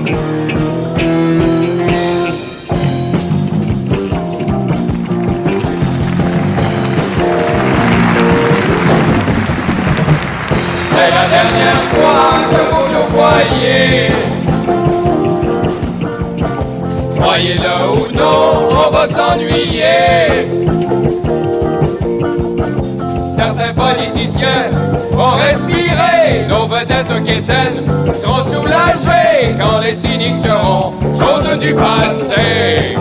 C'est la dernière fois que vous nous voyez. Croyez-le ou non, on va s'ennuyer. Certains politiciens vont respirer. Nos vedettes quétaines seront soulagées quand les cyniques seront choses du passé.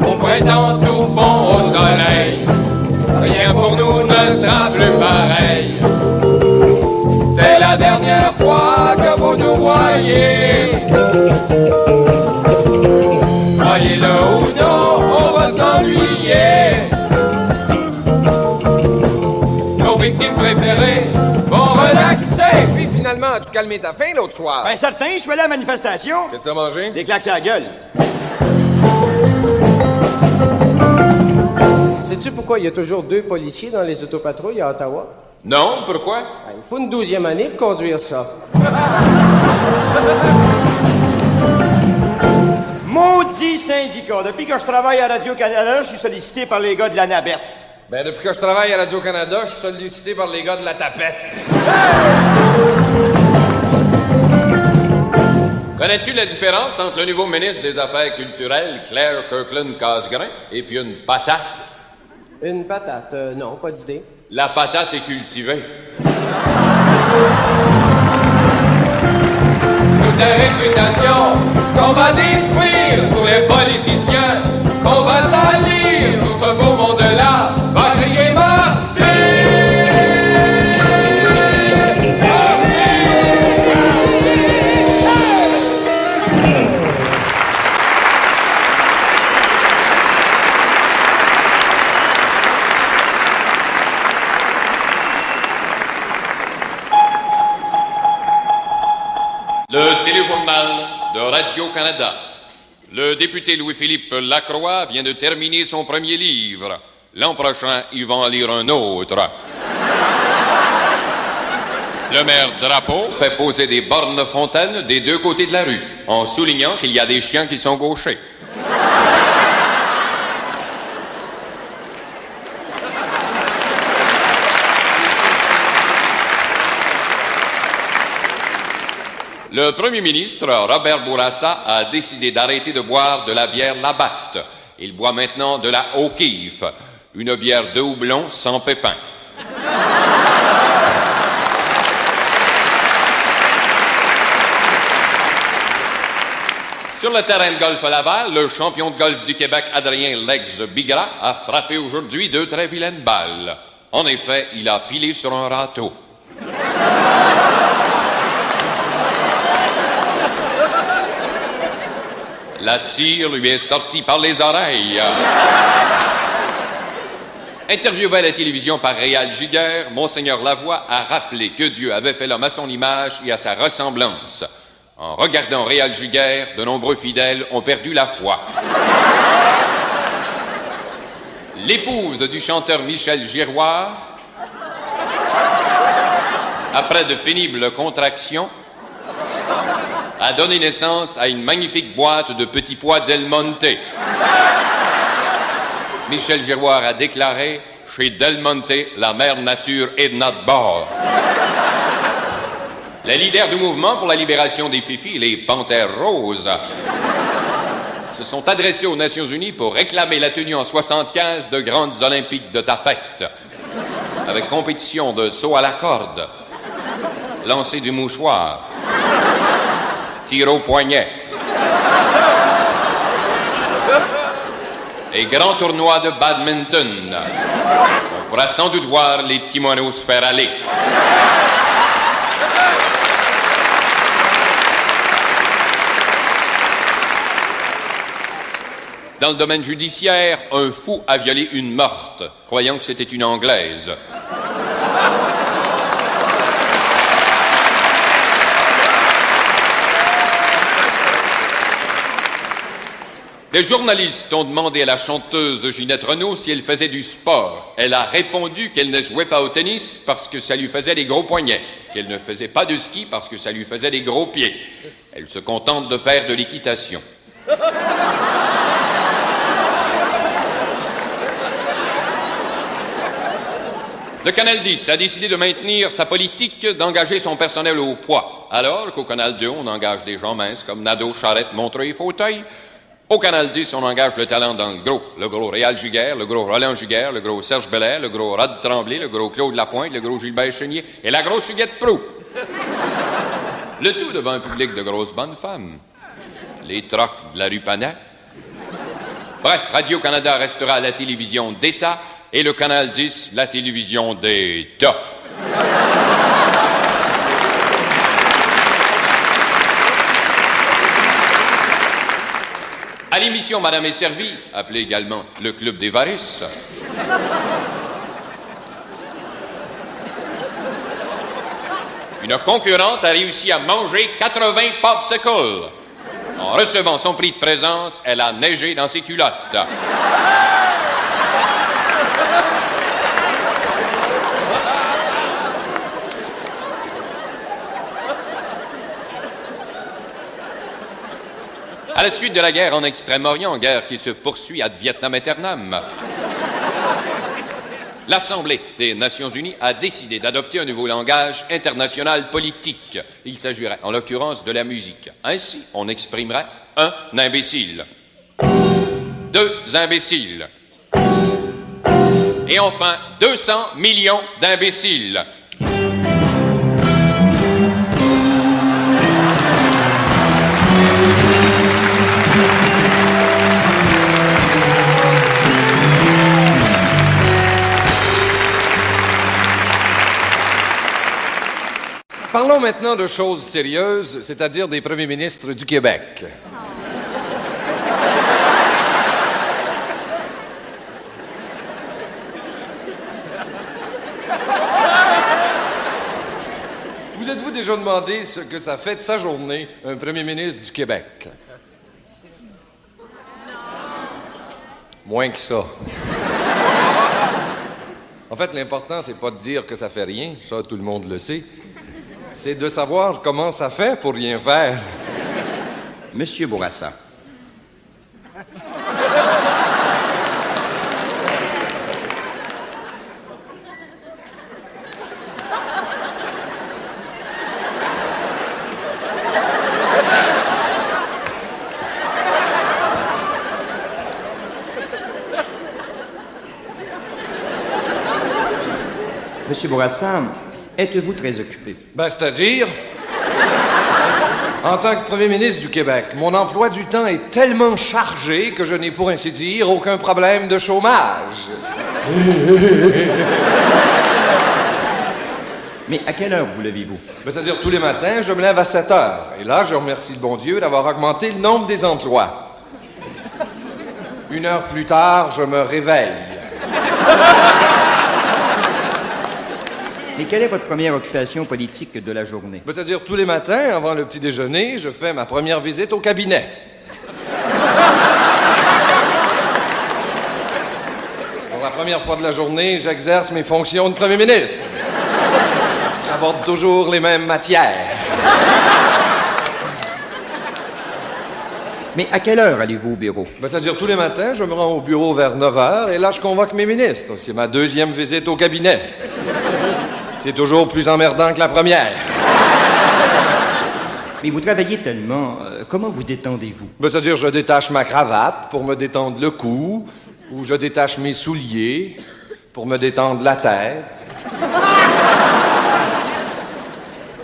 Au printemps, tout fond au soleil. Rien pour nous ne sera plus pareil. C'est la dernière fois que vous nous voyez. Croyez-le ou non, on va s'ennuyer. Nos victimes préférées vont relaxer. Puis finalement, as-tu calmé ta faim l'autre soir? Ben certain, je suis allé à la manifestation. Qu'est-ce que t'as mangé? Des claques à la gueule. Sais-tu pourquoi il y a toujours 2 policiers dans les autopatrouilles à Ottawa? Non, pourquoi? Ben, il faut une 12e année pour conduire ça. Maudit syndicat. Depuis que je travaille à Radio-Canada, je suis sollicité par les gars de la navette. Ben, depuis que je travaille à Radio-Canada, je suis sollicité par les gars de la tapette. Connais-tu la différence entre le nouveau ministre des Affaires culturelles, Claire Kirkland-Casgrain, et puis une patate? Une patate? Non, pas d'idée. La patate est cultivée. Toute la réputation qu'on va détruire, tous les politiciens qu'on va salir, tout ce beau monde-là va crier merci. Le téléjournal de Radio-Canada. Le député Louis-Philippe Lacroix vient de terminer son premier livre. L'an prochain, il va en lire un autre. Le maire Drapeau fait poser des bornes fontaines des 2 côtés de la rue, en soulignant qu'il y a des chiens qui sont gauchers. Le premier ministre, Robert Bourassa, a décidé d'arrêter de boire de la bière Labatt. Il boit maintenant de la O'Keeffe, une bière de houblon sans pépins. Sur le terrain de golf à Laval, le champion de golf du Québec, Adrien Legs Bigra, a frappé aujourd'hui 2 très vilaines balles. En effet, il a pilé sur un râteau. La cire lui est sortie par les oreilles. Interviewé à la télévision par Réal Giguère, Monseigneur Lavoie a rappelé que Dieu avait fait l'homme à son image et à sa ressemblance. En regardant Réal Giguère, de nombreux fidèles ont perdu la foi. L'épouse du chanteur Michel Giroir, après de pénibles contractions, a donné naissance à une magnifique boîte de petits pois Del Monte. Michel Giroir a déclaré « Chez Del Monte, la mère nature est de notre bord ». Les leaders du mouvement pour la libération des fifis, les Panthères roses, se sont adressés aux Nations unies pour réclamer la tenue en 75 de grandes olympiques de tapette, avec compétition de saut à la corde, lancer du mouchoir, tir au poignet et grand tournoi de badminton. On pourra sans doute voir les petits moineaux se faire aller. Dans le domaine judiciaire, un fou a violé une morte, croyant que c'était une Anglaise. Les journalistes ont demandé à la chanteuse Ginette Renault si elle faisait du sport. Elle a répondu qu'elle ne jouait pas au tennis parce que ça lui faisait des gros poignets, qu'elle ne faisait pas de ski parce que ça lui faisait des gros pieds. Elle se contente de faire de l'équitation. Le Canal 10 a décidé de maintenir sa politique d'engager son personnel au poids, alors qu'au Canal 2, on engage des gens minces comme Nadeau, Charette, Montreuil, Fauteuil. Au Canal 10, on engage le talent dans le gros Réal Giguère, le gros Roland Giguère, le gros Serge Belair, le gros Rod Tremblay, le gros Claude Lapointe, le gros Gilbert Chenier et la grosse Huguette Proulx. Le tout devant un public de grosses bonnes femmes. Les trocs de la rue Panat. Bref, Radio-Canada restera la télévision d'État et le Canal 10, la télévision d'État. À l'émission Madame est servie, appelée également le Club des Varices, une concurrente a réussi à manger 80 popsicles. En recevant son prix de présence, elle a neigé dans ses culottes. À la suite de la guerre en Extrême-Orient, guerre qui se poursuit ad vietnam aeternam, l'Assemblée des Nations Unies a décidé d'adopter un nouveau langage international politique. Il s'agirait en l'occurrence de la musique. Ainsi, on exprimerait un imbécile, deux imbéciles, et enfin 200 millions d'imbéciles. Parlons maintenant de choses sérieuses, c'est-à-dire des premiers ministres du Québec. Vous êtes-vous déjà demandé ce que ça fait de sa journée, un premier ministre du Québec? Non. Moins que ça. En fait, l'important, c'est pas de dire que ça fait rien, ça, tout le monde le sait. C'est de savoir comment ça fait pour rien faire. Monsieur Bourassa. Monsieur Bourassa, êtes-vous très occupé? Ben, c'est-à-dire, en tant que premier ministre du Québec, mon emploi du temps est tellement chargé que je n'ai, pour ainsi dire, aucun problème de chômage. Mais à quelle heure vous levez-vous? Ben, c'est-à-dire, tous les matins, je me lève à 7 heures. Et là, je remercie le bon Dieu d'avoir augmenté le nombre des emplois. 1 heure plus tard, je me réveille. Mais quelle est votre première occupation politique de la journée? Ben, c'est-à-dire, tous les matins, avant le petit déjeuner, je fais ma première visite au cabinet. Pour la première fois de la journée, j'exerce mes fonctions de premier ministre. J'aborde toujours les mêmes matières. Mais à quelle heure allez-vous au bureau? Ben, c'est-à-dire, tous les matins, je me rends au bureau vers 9 heures et là, je convoque mes ministres. C'est ma deuxième visite au cabinet. C'est toujours plus emmerdant que la première. Mais vous travaillez tellement. Comment vous détendez-vous? Ben, c'est-à-dire, je détache ma cravate pour me détendre le cou, ou je détache mes souliers pour me détendre la tête.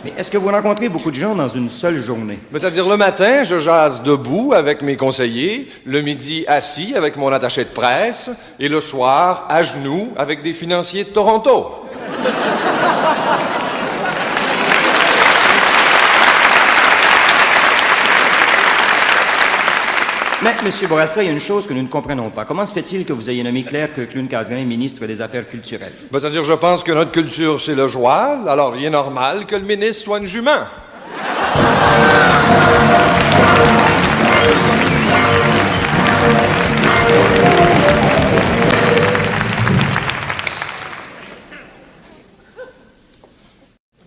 Mais est-ce que vous rencontrez beaucoup de gens dans une seule journée? Ben, c'est-à-dire, le matin, je jase debout avec mes conseillers, le midi, assis avec mon attaché de presse, et le soir, à genoux avec des financiers de Toronto. Mais, M. Bourassa, il y a une chose que nous ne comprenons pas. Comment se fait-il que vous ayez nommé Claire Kirkland-Casgrain ministre des Affaires culturelles? Ben, c'est-à-dire, je pense que notre culture, c'est le joual, alors il est normal que le ministre soit une jument.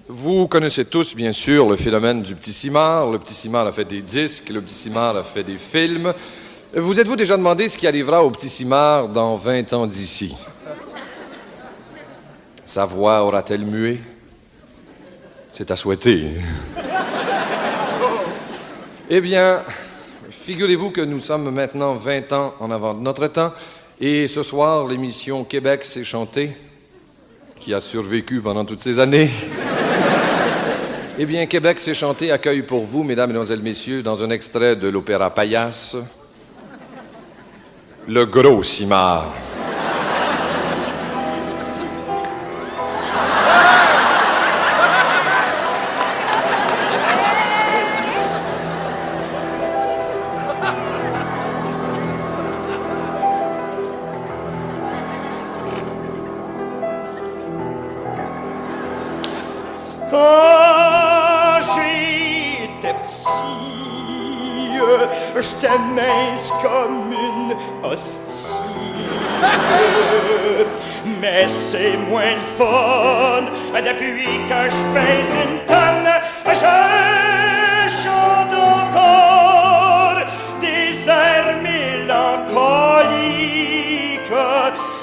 Vous connaissez tous, bien sûr, le phénomène du petit Simard. Le petit Simard a fait des disques, le petit Simard a fait des films. Vous êtes-vous déjà demandé ce qui arrivera au petit Simard dans 20 ans d'ici? Sa voix aura-t-elle mué? C'est à souhaiter. Eh bien, figurez-vous que nous sommes maintenant 20 ans en avant de notre temps, et ce soir, l'émission Québec s'est chantée, qui a survécu pendant toutes ces années. Eh bien, Québec s'est chanté accueille pour vous, mesdames, mesdemoiselles, messieurs, dans un extrait de l'opéra Paillasse, Le Gros Simard. Quand j'étais petit, j'étais mince comme une hostie. Mais c'est moins le fun depuis que je pèse une tonne. Je chante encore des airs mélancoliques,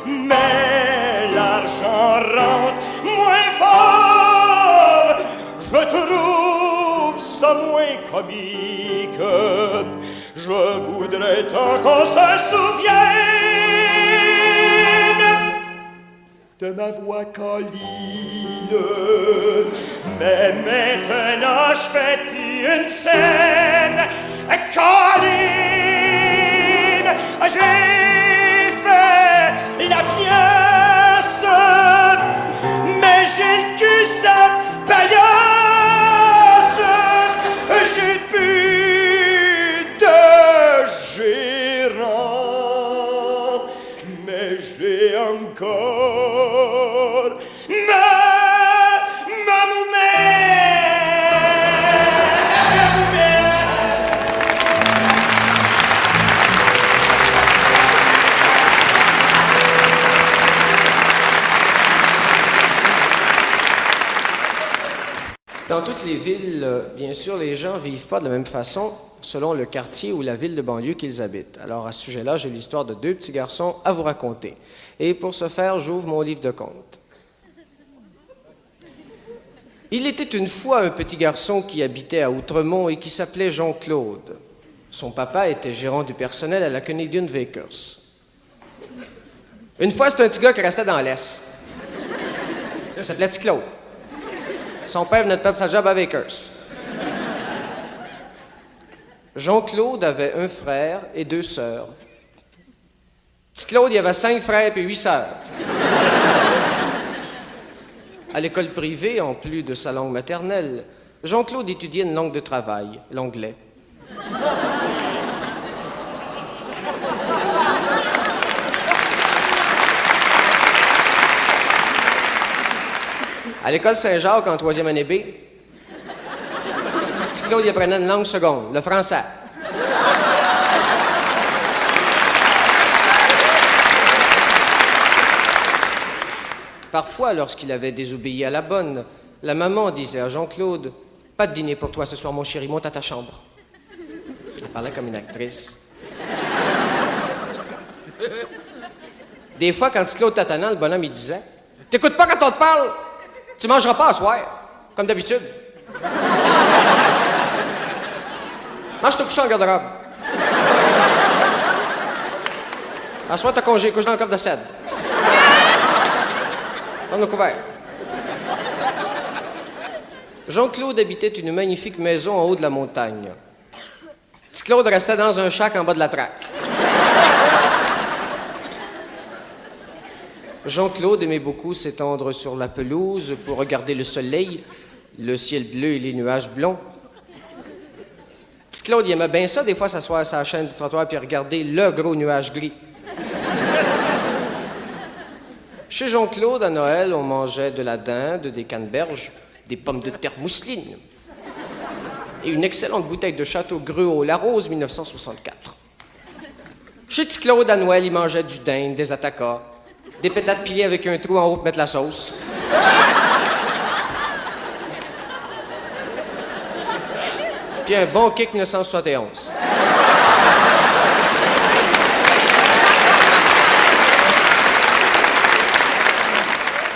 mais l'argent rentre moins fort. Je trouve ça moins comique. Je voudrais tant qu'on se souvienne de ma voix câline. Mais maintenant je fais plus une scène. Câline, j'ai fait la pièce, mais j'ai le cul sa paillasse. J'ai plus de gérant, mais j'ai encore ma Dans toutes les villes, bien sûr, les gens ne vivent pas de la même façon selon le quartier ou la ville de banlieue qu'ils habitent. Alors, à ce sujet-là, j'ai l'histoire de deux petits garçons à vous raconter. Et pour ce faire, j'ouvre mon livre de contes. Il était une fois un petit garçon qui habitait à Outremont et qui s'appelait Jean-Claude. Son papa était gérant du personnel à la Canadian Vickers. Une fois, c'était un petit gars qui restait dans l'Est. Il s'appelait Petit Claude. Son père venait de perdre sa job à Vickers. Jean-Claude avait un frère et 2 sœurs. Petit Claude, il avait 5 frères et 8 sœurs. À l'école privée, en plus de sa langue maternelle, Jean-Claude étudiait une langue de travail, l'anglais. À l'école Saint-Jacques, en 3e année B, Petit Claude il apprenait une langue seconde, le français. Parfois, lorsqu'il avait désobéi à la bonne, la maman disait à Jean-Claude « Pas de dîner pour toi ce soir, mon chéri, monte à ta chambre. » Elle parlait comme une actrice. Des fois, quand Petit Claude tâtonnait, le bonhomme, il disait « T'écoutes pas quand on te parle? Tu mangeras pas à soir, comme d'habitude. Mange te coucher en garde-robe. À soir, t'as congé, couche dans le coffre de cèdre. Ferme le couvert. » Jean-Claude habitait une magnifique maison en haut de la montagne. Petit Claude restait dans un shack en bas de la traque. Jean-Claude aimait beaucoup s'étendre sur la pelouse pour regarder le soleil, le ciel bleu et les nuages blonds. Petit Claude, il aimait bien ça, des fois, s'asseoir à sa chaîne du trottoir puis regarder le gros nuage gris. Chez Jean-Claude, à Noël, on mangeait de la dinde, des canneberges, des pommes de terre mousseline et une excellente bouteille de Château Gruau, la Rose 1964. Chez petit Claude, à Noël, il mangeait du dinde, des atacas, des pétates pilées avec un trou en haut pour mettre la sauce. Puis un bon kick 1971.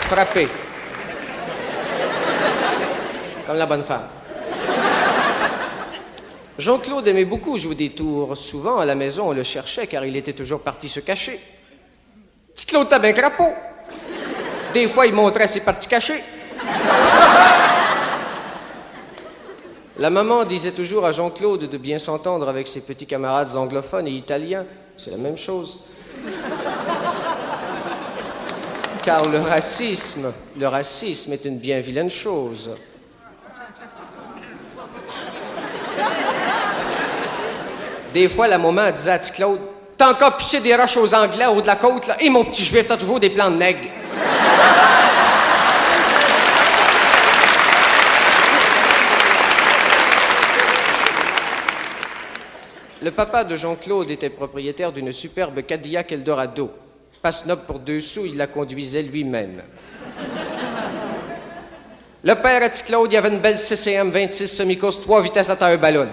Frappé. Comme la bonne femme. Jean-Claude aimait beaucoup jouer des tours. Souvent, à la maison, on le cherchait car il était toujours parti se cacher. Petit Claude t'as bien crapaud. Des fois, il montrait ses parties cachées. La maman disait toujours à Jean-Claude de bien s'entendre avec ses petits camarades anglophones et italiens. C'est la même chose. Car le racisme est une bien vilaine chose. Des fois, la maman disait à petit Claude, « T'as encore piché des roches aux Anglais au haut de la côte, là? Et mon petit juif, t'as toujours des plans de nègre. » Le papa de Jean-Claude était propriétaire d'une superbe Cadillac Eldorado. Pas snob pour 2 sous, il la conduisait lui-même. Le père à petit Claude, il avait une belle CCM 26 semi-course, 3 vitesses à taille ballon.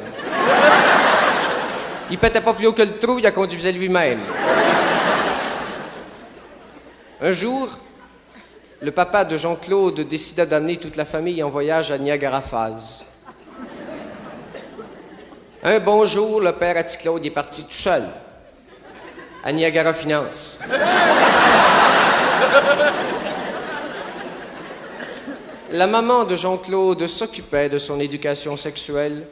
Il pétait pas plus haut que le trou, il la conduisait lui-même. Un jour, le papa de Jean-Claude décida d'amener toute la famille en voyage à Niagara Falls. Un bon jour, le père à petit Claude est parti tout seul à Niagara Finance. La maman de Jean-Claude s'occupait de son éducation sexuelle.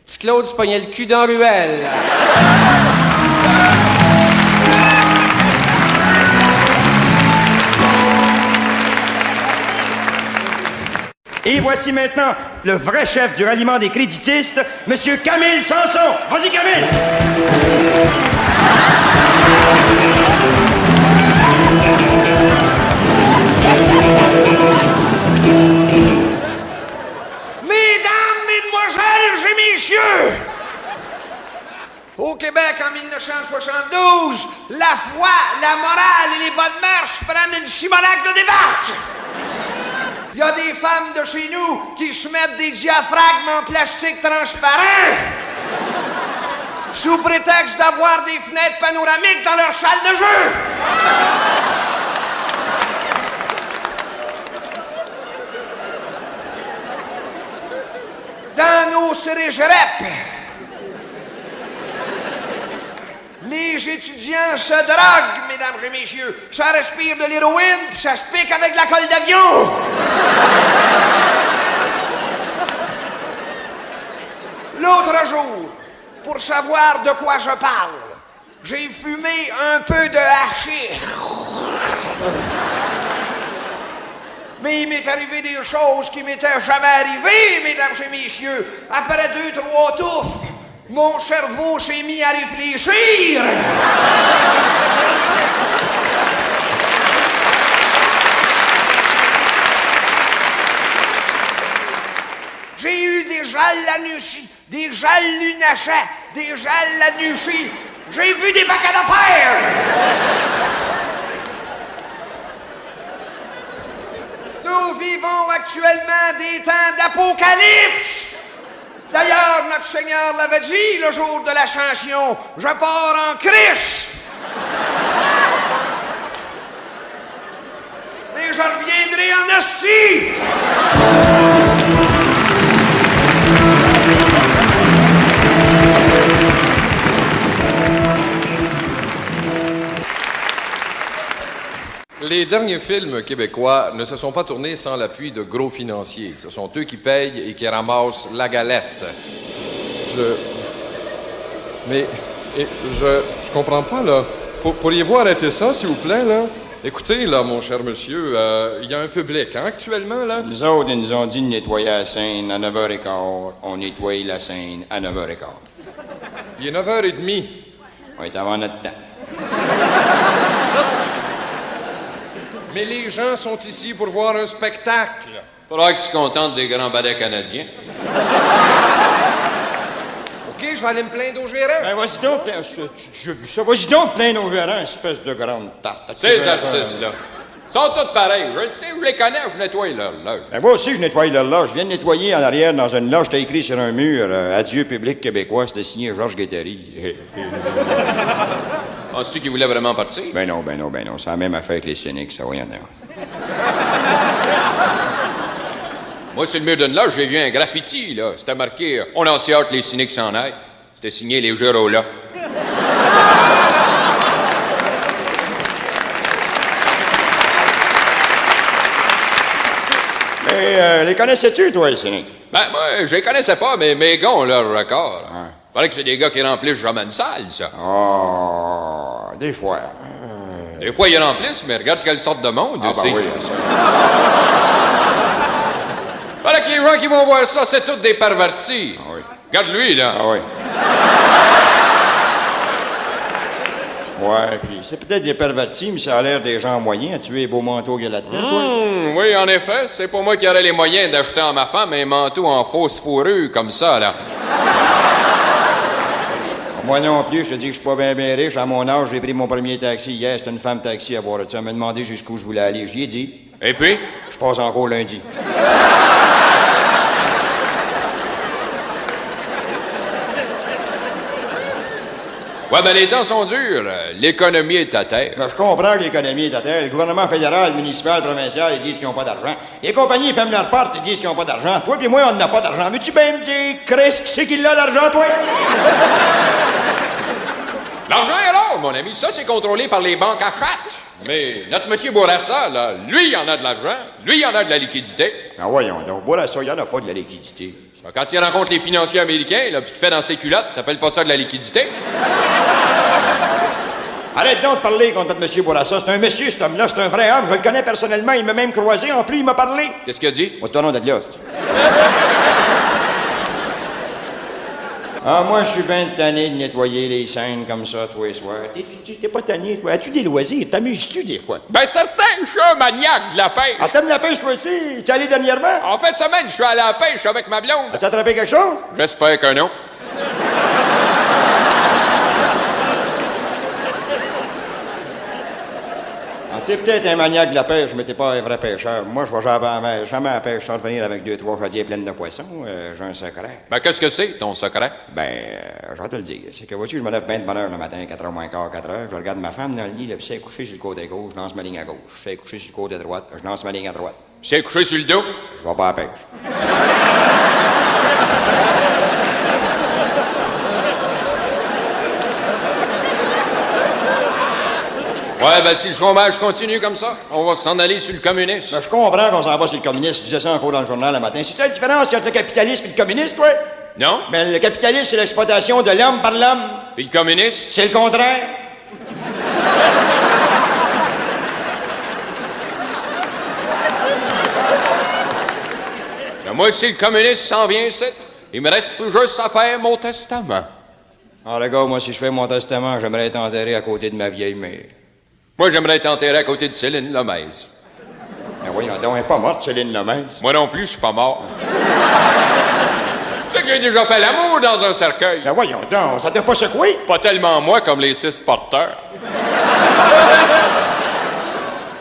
Petit Claude se pognait le cul dans la ruelle. Et voici maintenant le vrai chef du ralliement des créditistes, Monsieur Camille Sanson. Vas-y, Camille! Mesdames, Mesdemoiselles et Messieurs, au Québec en 1972, la foi, la morale et les bonnes mœurs prennent une Simonac de débarque. Il y a des femmes de chez nous qui se mettent des diaphragmes en plastique transparent sous prétexte d'avoir des fenêtres panoramiques dans leur salle de jeu. Dans nos cérégerep, les étudiants se droguent, mesdames et messieurs. Ça respire de l'héroïne, puis ça se pique avec de la colle d'avion. L'autre jour, pour savoir de quoi je parle, j'ai fumé un peu de hachis. Mais il m'est arrivé des choses qui m'étaient jamais arrivées, mesdames et messieurs. Après 2-3 touffes, mon cerveau s'est mis à réfléchir. J'ai eu des gels lanuchis, des gels lunachats, des gels lanuchis. J'ai vu des paquets d'affaires. Nous vivons actuellement des temps d'apocalypse. D'ailleurs, notre Seigneur l'avait dit le jour de l'Ascension, « Je pars en Christ. » Mais je reviendrai en hostie. Les derniers films québécois ne se sont pas tournés sans l'appui de gros financiers. Ce sont eux qui payent et qui ramassent la galette. Je comprends pas, là. Pourriez-vous arrêter ça, s'il vous plaît, là? Écoutez, là, mon cher monsieur, il y a un public, hein, actuellement, là? Nous autres, ils nous ont dit de nettoyer la scène à 9h15. On nettoie la scène à 9h15. Il est 9h30. On est avant notre temps. Mais les gens sont ici pour voir un spectacle. Faudra qu'ils se contentent des grands ballets canadiens. OK, je vais aller me plaindre au gérant. Ben, vas-y donc, vas-y donc, plaindre au gérant, espèce de grande tarte. Ces artistes-là sont tous pareils. Je le sais, je les connais, je nettoie leur loge. Ben, moi aussi, je nettoie leur loge. Je viens de nettoyer en arrière, dans une loge, t'as écrit sur un mur, Adieu, public québécois, c'était signé Georges Guettari. Penses-tu qu'ils voulaient vraiment partir? Ben non. C'est la même affaire que les cyniques, ça, voyons donc. Moi, sur le mur d'une loge, j'ai vu un graffiti, là. C'était marqué « On en sait hâte, les cyniques s'en aillent ». C'était signé les Gérolas. Mais les connaissais-tu, toi, les cyniques? Ben, moi, je les connaissais pas, mais mes gars ont leur record. Paraît que c'est des gars qui remplissent jamais une salle, ça. Oh, des fois. Des fois, ils remplissent, mais regarde quelle sorte de monde, Ah, aussi. ben oui, ça. Paraît que les gens qui vont voir ça, c'est tous des pervertis. Ah oui. Regarde lui, là. Ah oui. Ouais, puis c'est peut-être des pervertis, mais ça a l'air des gens moyens. Tu es beau manteau qu'il y a là-dedans, toi? Oui, en effet, c'est pas moi qui aurais les moyens d'acheter à ma femme un manteau en fausse fourrure comme ça, là. Moi non plus, je te dis que je suis pas bien riche. À mon âge, j'ai pris mon premier taxi hier. C'était une femme taxi à boire. Elle m'a demandé jusqu'où je voulais aller. Je lui ai dit. Et puis? Je passe encore lundi. Ouais, ben les temps sont durs. L'économie est à terre. Ben, je comprends que l'économie est à terre. Le gouvernement fédéral, municipal, provincial, ils disent qu'ils n'ont pas d'argent. Les compagnies ferment leurs portes, ils disent qu'ils n'ont pas d'argent. Toi puis moi, on n'a pas d'argent. Veux-tu bien me dire, Chris, qui c'est qui a l'argent, toi? L'argent est là, mon ami. Ça, c'est contrôlé par les banques à chatte. Mais notre monsieur Bourassa, là, lui, il en a de l'argent. Lui, il en a de la liquidité. Ah voyons donc, voilà ça, il n'y en a pas de la liquidité. Quand il rencontre les financiers américains, là, puis qu'il fait dans ses culottes, t'appelles pas ça de la liquidité? Arrête donc de parler contre notre monsieur Bourassa. C'est un monsieur, cet homme-là, c'est un vrai homme. Je le connais personnellement, il m'a même croisé. En plus, il m'a parlé. Qu'est-ce qu'il a dit? Au tonneau de glace. Ah, moi, je suis bien tanné de nettoyer les scènes comme ça, tous les soirs. T'es pas tanné, toi? As-tu des loisirs? T'amuses-tu des fois? Ben, certain, je suis un maniaque de la pêche. Ah, t'aimes la pêche, toi aussi? Tu es allé dernièrement? En fin de semaine, je suis allé à la pêche avec ma blonde. As-tu attrapé quelque chose? J'espère que non. Ah, t'es peut-être un maniaque de la pêche, mais t'es pas un vrai pêcheur. Moi, je vais jamais à la pêche sans revenir avec 2-3 chaudières pleines de poissons. J'ai un secret. Ben, qu'est-ce que c'est, ton secret? Ben, je vais te le dire. C'est que, vois-tu, je me lève bien de bonne heure le matin, 4h moins quart, 4h. Je regarde ma femme dans le lit, là, puis si elle est couchée sur le côté gauche, je lance ma ligne à gauche. Si elle est couchée sur le côté droite, je lance ma ligne à droite. Si elle est couchée sur le dos? Je vais pas à la pêche. Ouais, ben, si le chômage continue comme ça, on va s'en aller sur le communisme. Ben, je comprends qu'on s'en va sur le communisme. Je disais ça encore dans le journal le matin. C'est-tu la différence entre le capitalisme et le communisme, toi? Non? Ben, le capitalisme, c'est l'exploitation de l'homme par l'homme. Puis le communisme? C'est le contraire. Ben, moi, si le communisme s'en vient ici, il me reste plus juste à faire mon testament. Ah, le gars, moi, si je fais mon testament, j'aimerais être enterré à côté de ma vieille mère. Moi, j'aimerais être enterré à côté de Céline Lemez. Ben voyons donc, elle n'est pas morte, Céline Lemez. Moi non plus, je suis pas mort. Tu sais que j'ai déjà fait l'amour dans un cercueil. Ben voyons donc, ça t'a pas secoué? Pas tellement moi comme les 6 porteurs.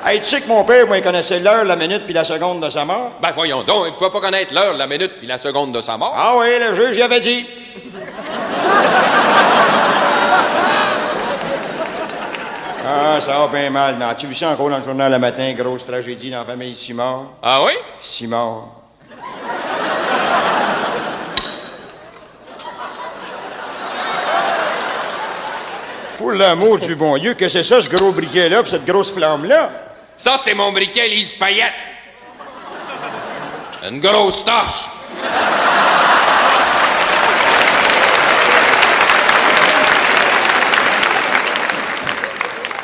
Hey, tu sais que mon père, moi, il connaissait l'heure, la minute puis la seconde de sa mort? Ben voyons donc, il ne pouvait pas connaître l'heure, la minute puis la seconde de sa mort. Ah oui, le juge y avait dit. Ah, ça va bien mal. As-tu vu ça encore dans le journal le matin? Grosse tragédie dans la famille Simard. Ah oui? Simard. Pour l'amour du bon Dieu, que c'est ça, ce gros briquet-là, pis cette grosse flamme-là? Ça, c'est mon briquet Lise Payette. Une grosse tâche.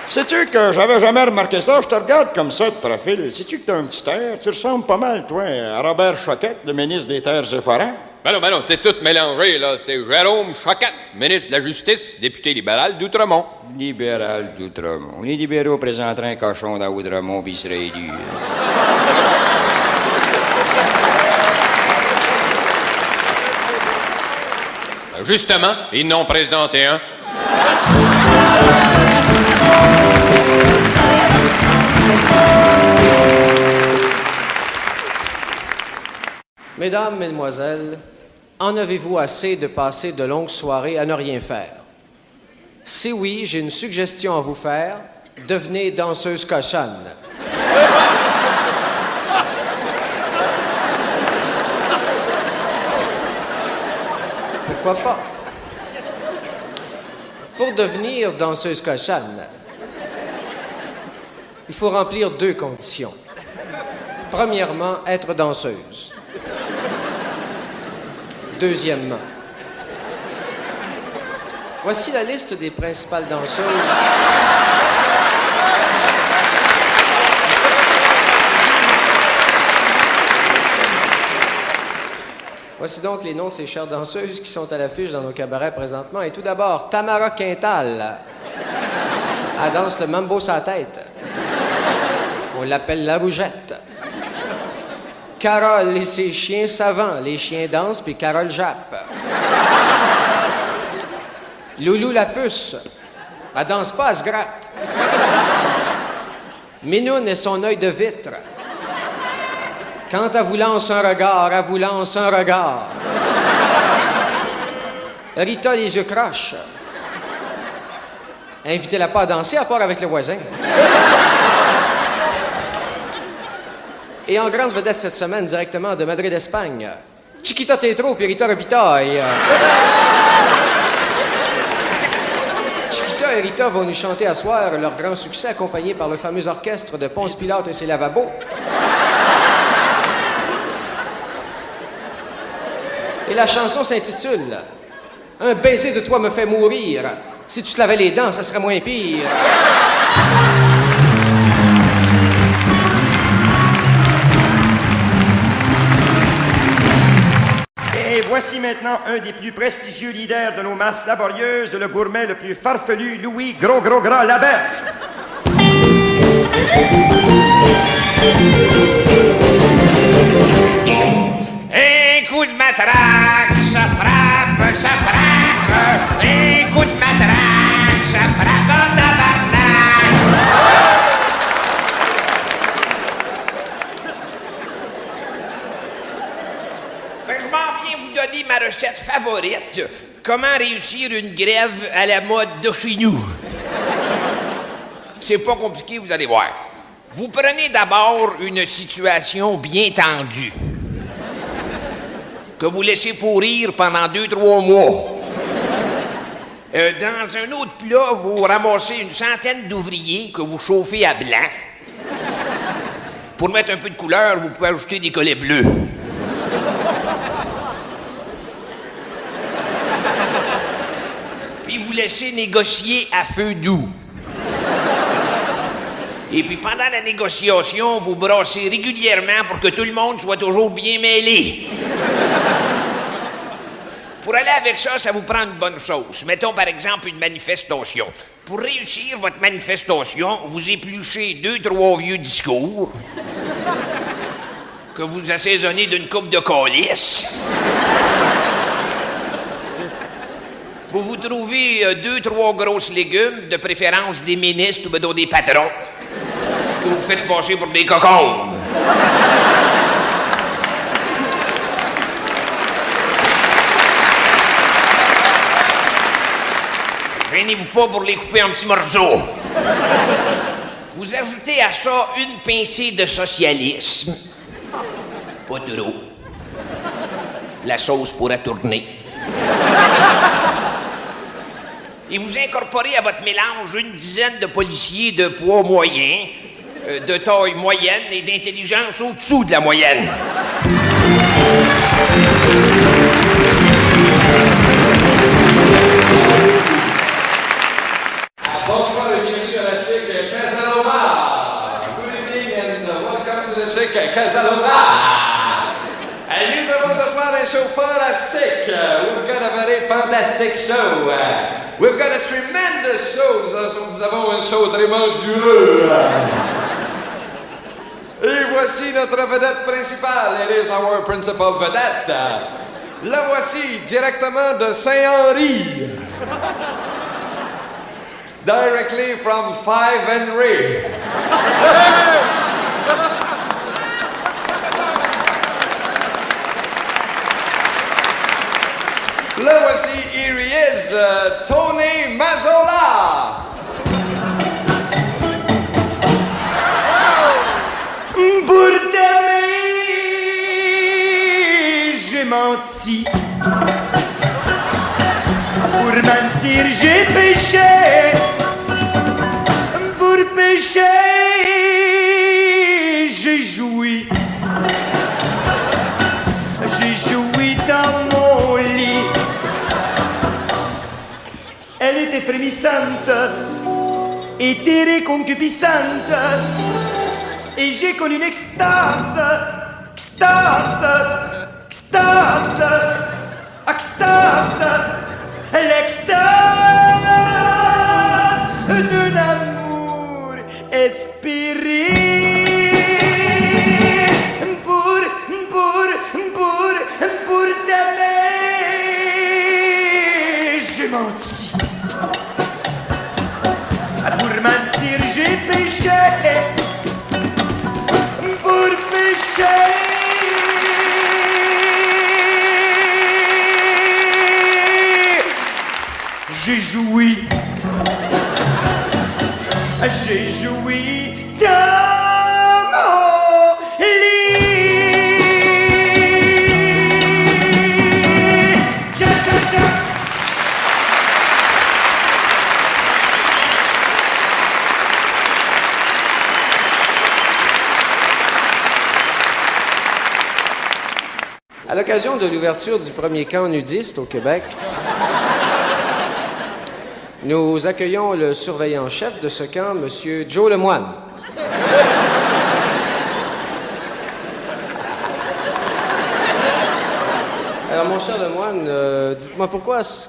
Sais-tu que j'avais jamais remarqué ça? Je te regarde comme ça de profil. Sais-tu que t'as un petit air? Tu ressembles pas mal, toi, à Robert Choquette, le ministre des Terres et Forêts. Ben non, t'es tout mélangé, là. C'est Jérôme Choquette, ministre de la Justice, député libéral d'Outremont. Libéral d'Outremont. Les libéraux présenteraient un cochon dans Outremont, puis il serait élu. Justement, ils n'ont présenté un. Mesdames, Mesdemoiselles, en avez-vous assez de passer de longues soirées à ne rien faire? Si oui, j'ai une suggestion à vous faire. Devenez danseuse cochonne. Pourquoi pas? Pour devenir danseuse cochonne, il faut remplir 2 conditions. Premièrement, être danseuse. Deuxièmement, voici la liste des principales danseuses. Voici donc les noms de ces chères danseuses qui sont à l'affiche dans nos cabarets présentement. Et tout d'abord, Tamara Quintal. Elle danse le mambo sur la tête. On l'appelle la rougette. Carole et ses chiens savants. Les chiens dansent, puis Carole jappe. Loulou la puce. Elle danse pas, elle se gratte. Minoune et son œil de vitre. Quand elle vous lance un regard, elle vous lance un regard. Rita les yeux croches. Invitez-la pas à danser à part avec le voisin. Et en grande vedette cette semaine, directement de Madrid, Espagne, Chiquita Tetro et Rita Robitaille. Chiquita et Rita vont nous chanter à soir leur grand succès, accompagné par le fameux orchestre de Ponce Pilate et ses lavabos. Et la chanson s'intitule « Un baiser de toi me fait mourir. Si tu te lavais les dents, ça serait moins pire. » Et voici maintenant un des plus prestigieux leaders de nos masses laborieuses, le gourmet le plus farfelu, Louis Gros Gras Laberge. Un coup de matraque, ça frappe, ça frappe. Un coup de matraque, ça frappe en tabarnak. Ben, je m'en viens vous donner ma recette favorite. Comment réussir une grève à la mode de chez nous. C'est pas compliqué, vous allez voir. Vous prenez d'abord une situation bien tendue, que vous laissez pourrir pendant 2-3 mois. Dans un autre plat, vous ramassez une centaine d'ouvriers que vous chauffez à blanc. Pour mettre un peu de couleur, vous pouvez ajouter des collets bleus. Puis vous laissez négocier à feu doux. Et puis pendant la négociation, vous brassez régulièrement pour que tout le monde soit toujours bien mêlé. Pour aller avec ça, ça vous prend une bonne sauce. Mettons par exemple une manifestation. Pour réussir votre manifestation, vous épluchez 2-3 vieux discours que vous assaisonnez d'une coupe de calice. Vous vous trouvez 2-3 grosses légumes, de préférence des ministres ou des patrons, que vous faites passer pour des cocombes. Gênez-vous pas pour les couper en petits morceaux. Vous ajoutez à ça une pincée de socialisme. Pas trop. La sauce pourra tourner. Et vous incorporez à votre mélange une dizaine de policiers de poids moyen, de taille moyenne et d'intelligence au-dessous de la moyenne. Bonsoir et bienvenue à la chic Casaloma. Good evening and welcome to the chic Casaloma. Et nous avons ce soir un show fantastique. We've got a very fantastic show. We've got a tremendous show. Nous avons un show très mondieux. Et voici notre vedette principale. It is our principal vedette. La voici, directement de Saint-Henri. Directly from 5 Henry. La voici, here he is, Tony Mazzola. Pour t'aimer, j'ai menti. Pour mentir, j'ai péché. Pour pécher, j'ai joui. J'ai joui dans mon lit. Elle était frémissante, éthérée, concupiscente. Et j'ai connu l'extase, extase, extase, extase, l'extase d'un amour espéré. Pour t'aimer, j'ai menti. Pour mentir, j'ai péché. Pour pécher, j'ai joui. J'ai joui dans mon lit. Tcha, tcha, tcha. À l'occasion de l'ouverture du premier camp nudiste au Québec, nous accueillons le surveillant-chef de ce camp, M. Joe Lemoine. Alors, mon cher Lemoine, dites-moi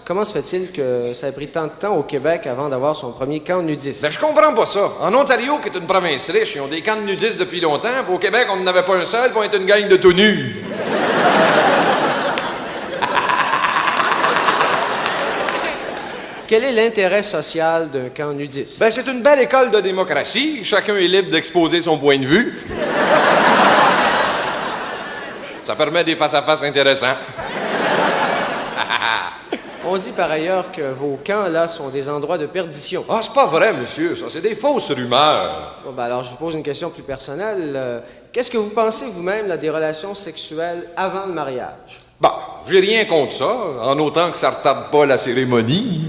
comment se fait-il que ça a pris tant de temps au Québec avant d'avoir son premier camp nudiste? Ben, je comprends pas ça. En Ontario, qui est une province riche, ils ont des camps de nudistes depuis longtemps, puis au Québec, on n'en avait pas un seul, puis on était une gang de tout nus. Quel est l'intérêt social d'un camp nudiste? Ben, c'est une belle école de démocratie. Chacun est libre d'exposer son point de vue. Ça permet des face-à-face intéressants. On dit par ailleurs que vos camps, là, sont des endroits de perdition. Ah, c'est pas vrai, monsieur, ça, c'est des fausses rumeurs. Bon, ben alors, je vous pose une question plus personnelle. Qu'est-ce que vous pensez vous-même là, des relations sexuelles avant le mariage? Bon, j'ai rien contre ça, en autant que ça retarde pas la cérémonie.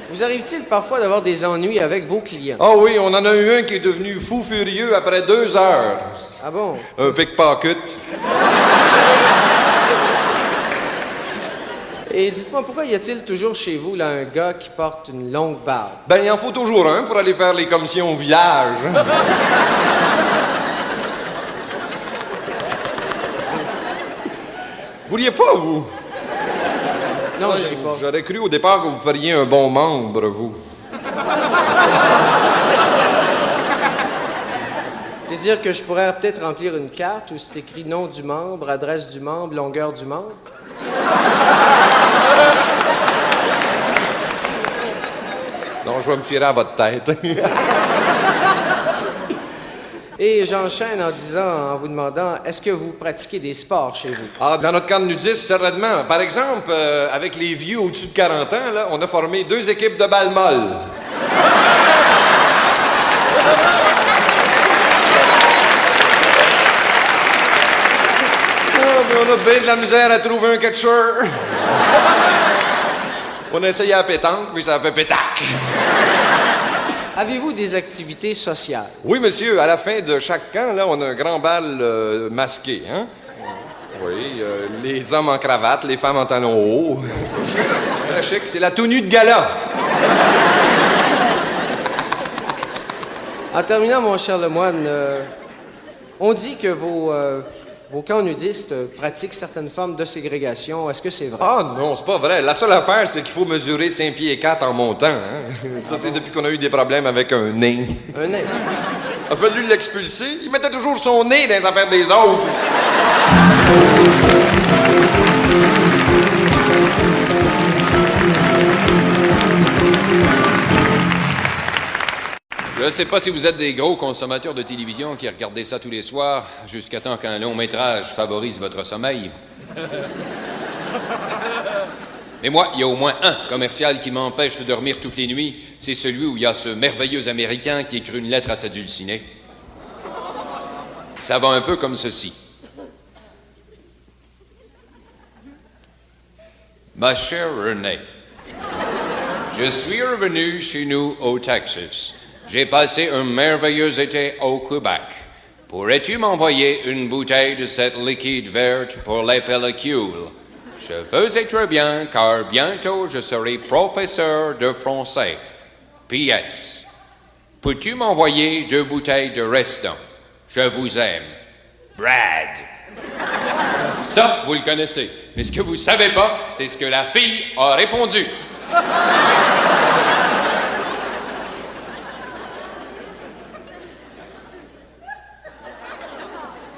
Vous arrive-t-il parfois d'avoir des ennuis avec vos clients? Ah oui, on en a eu un qui est devenu fou furieux après 2 heures. Ah bon? Un pickpocket. Et dites-moi, pourquoi y a-t-il toujours chez vous là, un gars qui porte une longue barbe? Ben, il en faut toujours un pour aller faire les commissions au village. Vous vouliez pas, vous? Non, je pas. J'aurais cru au départ que vous feriez un bon membre, vous. Et dire que je pourrais peut-être remplir une carte où c'est écrit nom du membre, adresse du membre, longueur du membre? Non, je vais me fier à votre tête. Et j'enchaîne en vous demandant, est-ce que vous pratiquez des sports chez vous? Ah, dans notre camp de nudistes, certainement. Par exemple, avec les vieux au-dessus de 40 ans, là, on a formé 2 équipes de balles molles. On a bien de la misère à trouver un catcheur. On a essayé à pétanque, mais ça a fait pétac. Avez-vous des activités sociales? Oui, monsieur, à la fin de chaque camp, là, on a un grand bal masqué, hein? Oui, les hommes en cravate, les femmes en talons hauts. Très chic, c'est la tenue de gala. En terminant, mon cher Lemoine, on dit que vos Vos camps nudistes pratiquent certaines formes de ségrégation. Est-ce que c'est vrai? Ah non, c'est pas vrai. La seule affaire, c'est qu'il faut mesurer 5 pieds et 4 en montant. Hein? Ça, c'est depuis qu'on a eu des problèmes avec un nain. Un nain? Il a fallu l'expulser. Il mettait toujours son nez dans les affaires des autres. Je ne sais pas si vous êtes des gros consommateurs de télévision qui regardez ça tous les soirs, jusqu'à temps qu'un long métrage favorise votre sommeil. Mais moi, il y a au moins un commercial qui m'empêche de dormir toutes les nuits. C'est celui où il y a ce merveilleux Américain qui écrit une lettre à sa dulcinée. Ça va un peu comme ceci. Ma chère Renée, je suis revenu chez nous au Texas. J'ai passé un merveilleux été au Québec. Pourrais-tu m'envoyer une bouteille de cette liquide verte pour les pellicules? Je faisais très bien, car bientôt je serai professeur de français. P.S. Peux-tu m'envoyer 2 bouteilles de Reston? Je vous aime. Brad. Ça, vous le connaissez. Mais ce que vous savez pas, c'est ce que la fille a répondu.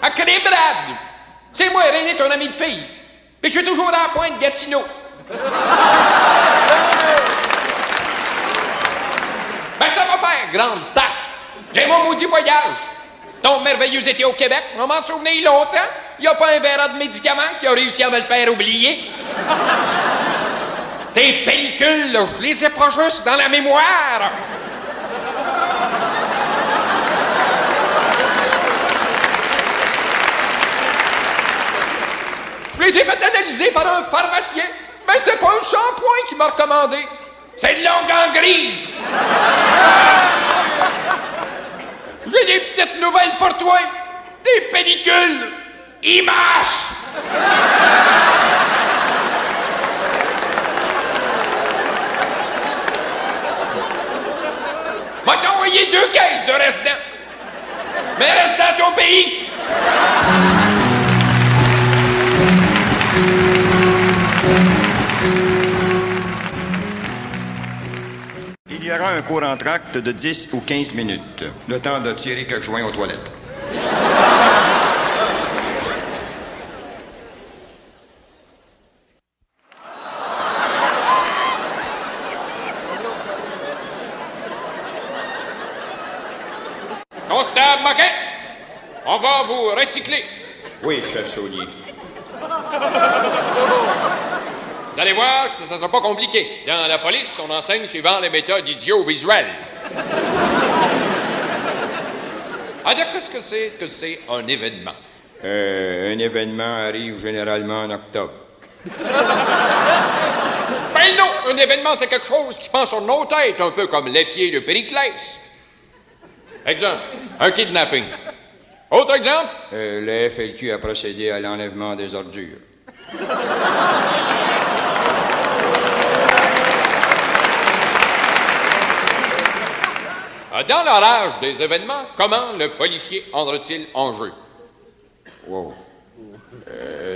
Ah, Brad! C'est moi, René, ton ami de fille. Mais je suis toujours à la pointe Gatineau. Ben, ça va faire, grande tac. J'ai mon maudit voyage. Ton merveilleux été au Québec, on m'en souvenait longtemps. Il n'y a pas un verre de médicaments qui a réussi à me le faire oublier. Tes pellicules, là, je les ai pas juste dans la mémoire. Je les ai fait analyser par un pharmacien. Mais c'est pas un shampoing qui m'a recommandé. C'est de l'onguent grise. J'ai des petites nouvelles pour toi. Des pellicules. Ils mâchent. M'a t'envoyé 2 caisses de Reston. Mais reste dans ton pays. Il y aura un court entracte de 10 ou 15 minutes. Le temps de tirer quelques joints aux toilettes. Constable Moquin, on va vous recycler. Oui, chef Saunier. Vous allez voir que ça ne sera pas compliqué. Dans la police, on enseigne suivant les méthodes idiovisuelles. Alors, qu'est-ce que c'est un événement? Un événement arrive généralement en octobre. Ben non! Un événement, c'est quelque chose qui passe sur nos têtes, un peu comme l'épier de Périclès. Exemple, un kidnapping. Autre exemple? Le FLQ a procédé à l'enlèvement des ordures. Dans la rage des événements, comment le policier entre-t-il en jeu? Wow.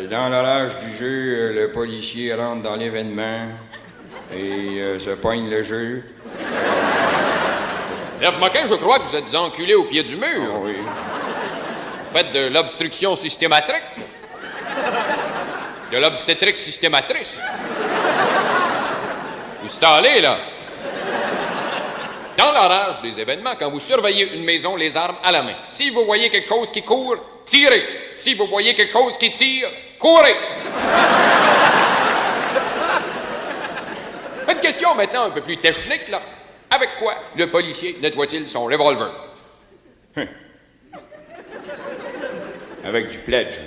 Dans la rage du jeu, le policier rentre dans l'événement et se poigne le jeu. Chef Moquin, je crois que vous êtes enculé au pied du mur. Oh, oui. Vous faites de l'obstruction systématique. De l'obstétrique systématrice. Vous stallez, là. Dans la rage des événements, quand vous surveillez une maison, les armes à la main. Si vous voyez quelque chose qui court, tirez. Si vous voyez quelque chose qui tire, courez. Une question maintenant un peu plus technique, là. Avec quoi le policier nettoie-t-il son revolver? Avec du pledge.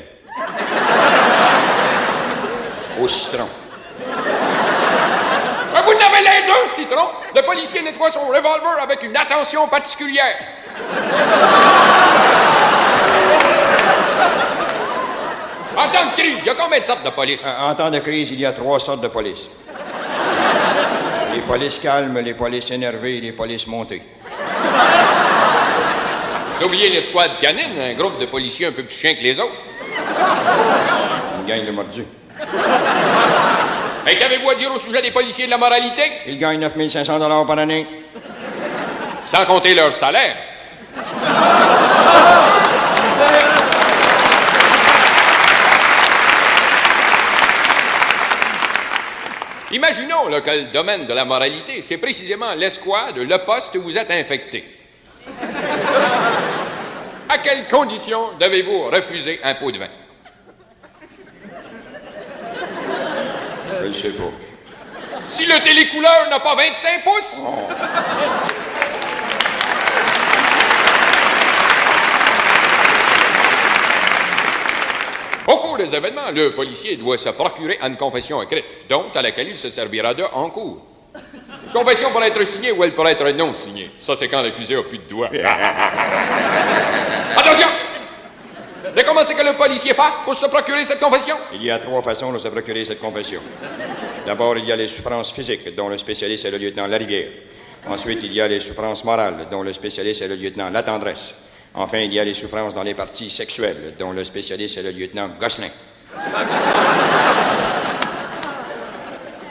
Au citron. Vous n'avez les deux, citron. Le policier nettoie son revolver avec une attention particulière. En temps de crise, il y a combien de sortes de police? En temps de crise, il y a 3 sortes de police. Les polices calmes, les polices énervées et les polices montées. Vous oubliez l'escouade canine, un groupe de policiers un peu plus chiens que les autres. Une gang de mordus. Et qu'avez-vous à dire au sujet des policiers de la moralité? Ils gagnent 9 500 par année. Sans compter leur salaire. Imaginons là, que le domaine de la moralité, c'est précisément l'escouade, le poste où vous êtes infecté. À quelles conditions devez-vous refuser un pot de vin? Je ne sais pas. Si le télécouleur n'a pas 25 pouces? Au cours des événements, le policier doit se procurer une confession écrite, dont à laquelle il se servira de en cours. Confession pourrait être signée ou elle pourrait être non signée. Ça, c'est quand l'accusé a plus de doigts. Attention! Mais comment c'est que le policier fait pour se procurer cette confession? Il y a 3 façons de se procurer cette confession. D'abord, il y a les souffrances physiques, dont le spécialiste est le lieutenant Larivière. Ensuite, il y a les souffrances morales, dont le spécialiste est le lieutenant Latendresse. Enfin, il y a les souffrances dans les parties sexuelles, dont le spécialiste est le lieutenant Gosselin.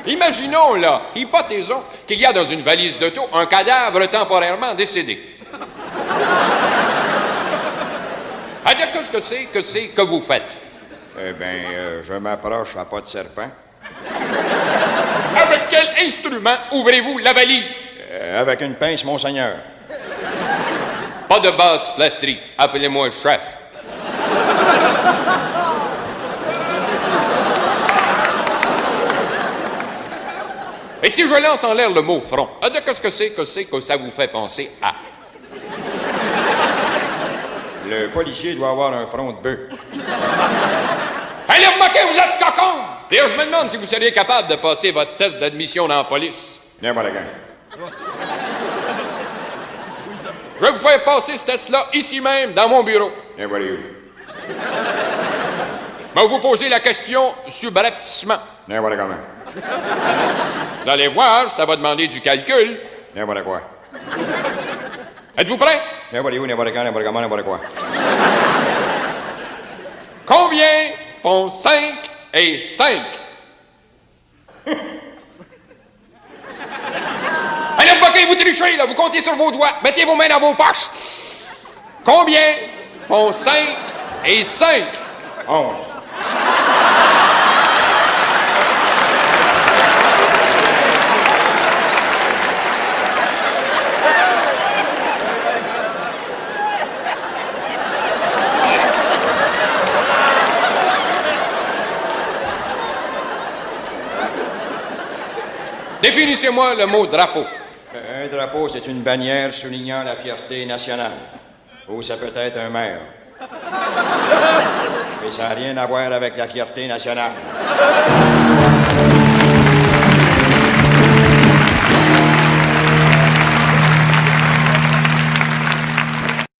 Imaginons, là, hypothésons, qu'il y a dans une valise d'auto un cadavre temporairement décédé. Alors, qu'est-ce que vous faites? Je m'approche à pas de serpent. Avec quel instrument ouvrez-vous la valise? Avec une pince, monseigneur. Pas de basse flatterie. Appelez-moi chef. Et si je lance en l'air le mot front, qu'est-ce que ça vous fait penser à? Le policier doit avoir un front de bœuf. Allez, remarquez, vous êtes cocon! D'ailleurs, je me demande si vous seriez capable de passer votre test d'admission dans la police. N'importe quand. Je vais vous faire passer ce test-là ici même, dans mon bureau. N'importe où. Je vais vous poser la question subrepticement. N'importe comment. Vous allez voir, ça va demander du calcul. N'importe quoi. Êtes-vous prêts? N'importe où, n'importe quand, n'importe comment, n'importe quoi. Combien font 5 et 5? Allez, remarquez, vous trichez, là, vous comptez sur vos doigts. Mettez vos mains dans vos poches. Combien font 5 et 5? 11. Définissez-moi le mot drapeau. Un drapeau, c'est une bannière soulignant la fierté nationale. Ou ça peut être un maire. Mais ça n'a rien à voir avec la fierté nationale.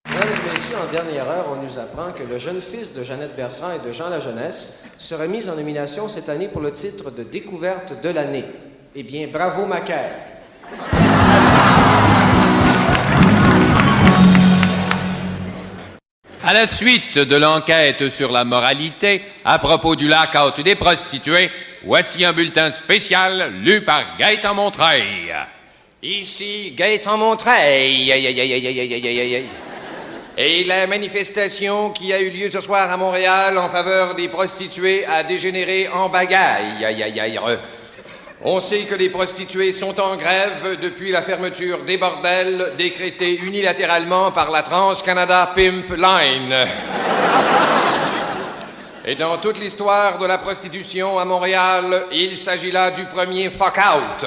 Mesdames et messieurs, en dernière heure, on nous apprend que le jeune fils de Jeannette Bertrand et de Jean Lajeunesse serait mis en nomination cette année pour le titre de découverte de l'année. Eh bien, bravo, Macaire. À la suite de l'enquête sur la moralité à propos du lock-out des prostituées, voici un bulletin spécial lu par Gaëtan Montreuil. Ici Gaëtan Montreuil. Et la manifestation qui a eu lieu ce soir à Montréal en faveur des prostituées a dégénéré en bagaille. On sait que les prostituées sont en grève depuis la fermeture des bordels décrétée unilatéralement par la Trans-Canada Pimp Line. Et dans toute l'histoire de la prostitution à Montréal, il s'agit là du premier fuck-out.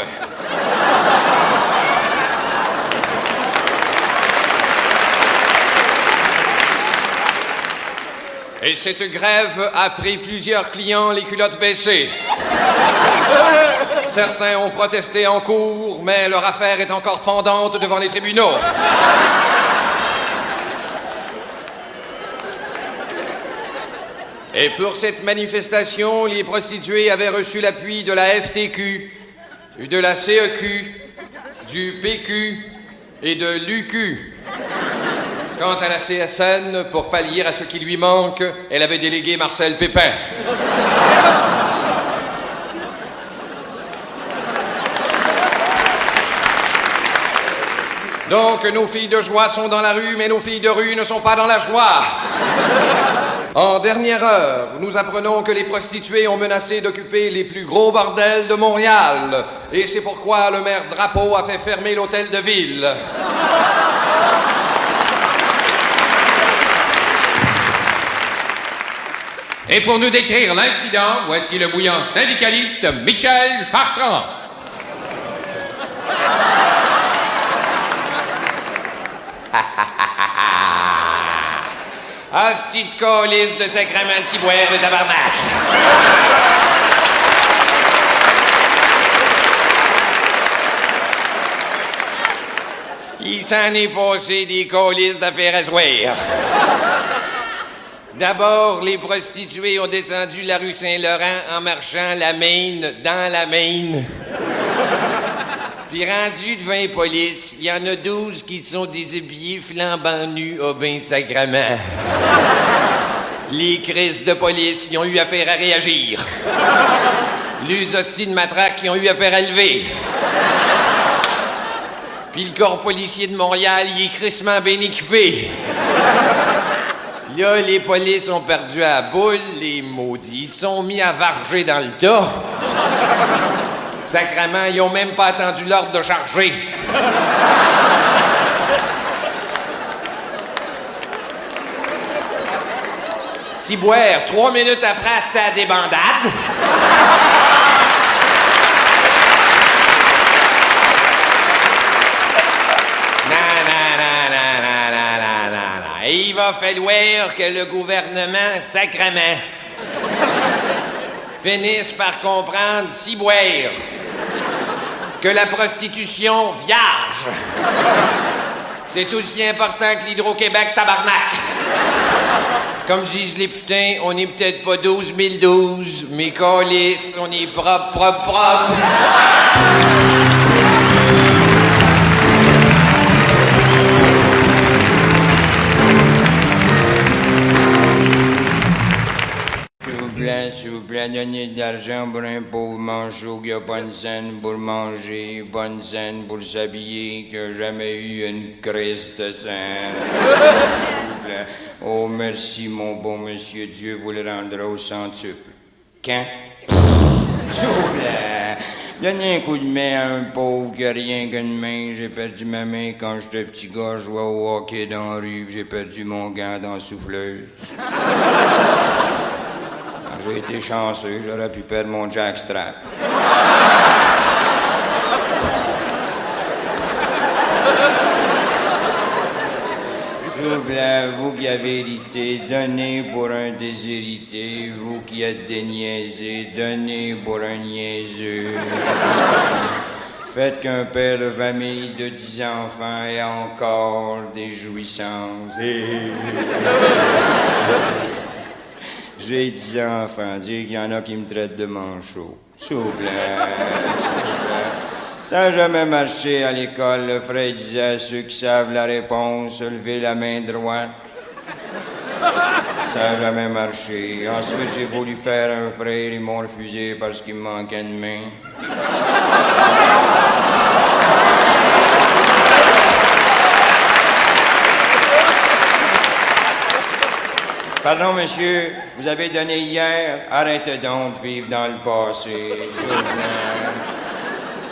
Et cette grève a pris plusieurs clients les culottes baissées. Certains ont protesté en cours, mais leur affaire est encore pendante devant les tribunaux. Et pour cette manifestation, les prostituées avaient reçu l'appui de la FTQ, de la CEQ, du PQ et de l'UQ. Quant à la CSN, pour pallier à ce qui lui manque, elle avait délégué Marcel Pépin. Donc, nos filles de joie sont dans la rue, mais nos filles de rue ne sont pas dans la joie. En dernière heure, nous apprenons que les prostituées ont menacé d'occuper les plus gros bordels de Montréal. Et c'est pourquoi le maire Drapeau a fait fermer l'hôtel de ville. Et pour nous décrire l'incident, voici le bouillant syndicaliste Michel Chartrand. Hostie de calice de sacrement de ciboire de tabarnak. Il s'en est passé des calices d'affaires à soir. D'abord, les prostituées ont descendu la rue Saint-Laurent en marchant la Maine dans la Maine. Puis rendu devant les polices, il y en a 12 qui sont déshabillés flambant nus au bain sacrement. Les crises de police, ils ont eu affaire à réagir. Les hosties de matraque, ils ont eu affaire à lever. Puis le corps policier de Montréal, il est crissement bien équipé. Là, les polices ont perdu à la boule, les maudits. Ils sont mis à varger dans le tas. Sacrement, ils ont même pas attendu l'ordre de charger. Ciboire, 3 minutes après, c'était à des bandades. Non. Et il va falloir que le gouvernement, sacrement, finisse par comprendre, ciboire, que la prostitution vierge, c'est aussi important que l'Hydro-Québec tabarnak. Comme disent les putains, on n'est peut-être pas 12 012, mais câlisse, on est propre. S'il vous plaît, donnez de l'argent pour un pauvre manchot qui a pas une scène pour manger, pas une scène pour s'habiller, qui a jamais eu une crise de scène. S'il vous plaît. Oh, merci, mon bon monsieur. Dieu vous le rendra au centuple. Quand? S'il vous plaît. Donnez un coup de main à un pauvre qui a rien qu'une main. J'ai perdu ma main quand j'étais petit gars, je jouais au hockey dans la rue, j'ai perdu mon gant dans la souffleuse. J'ai été chanceux, j'aurais pu perdre mon jackstrap. S'il vous plaît, vous qui avez hérité, donnez pour un déshérité. Vous qui êtes déniaisés, donnez pour un niaiseux. Faites qu'un père de famille de 10 enfants ait encore des jouissances. J'ai 10 enfants, dire qu'il y en a qui me traitent de manchot. S'il vous plaît, s'il vous plaît. Ça n'a jamais marché à l'école. Le frère disait à ceux qui savent la réponse, levez la main droite. Ça n'a jamais marché. Ensuite, j'ai voulu faire un frère, ils m'ont refusé parce qu'il me manquait une main. Pardon, monsieur, vous avez donné hier. Arrêtez donc de vivre dans le passé.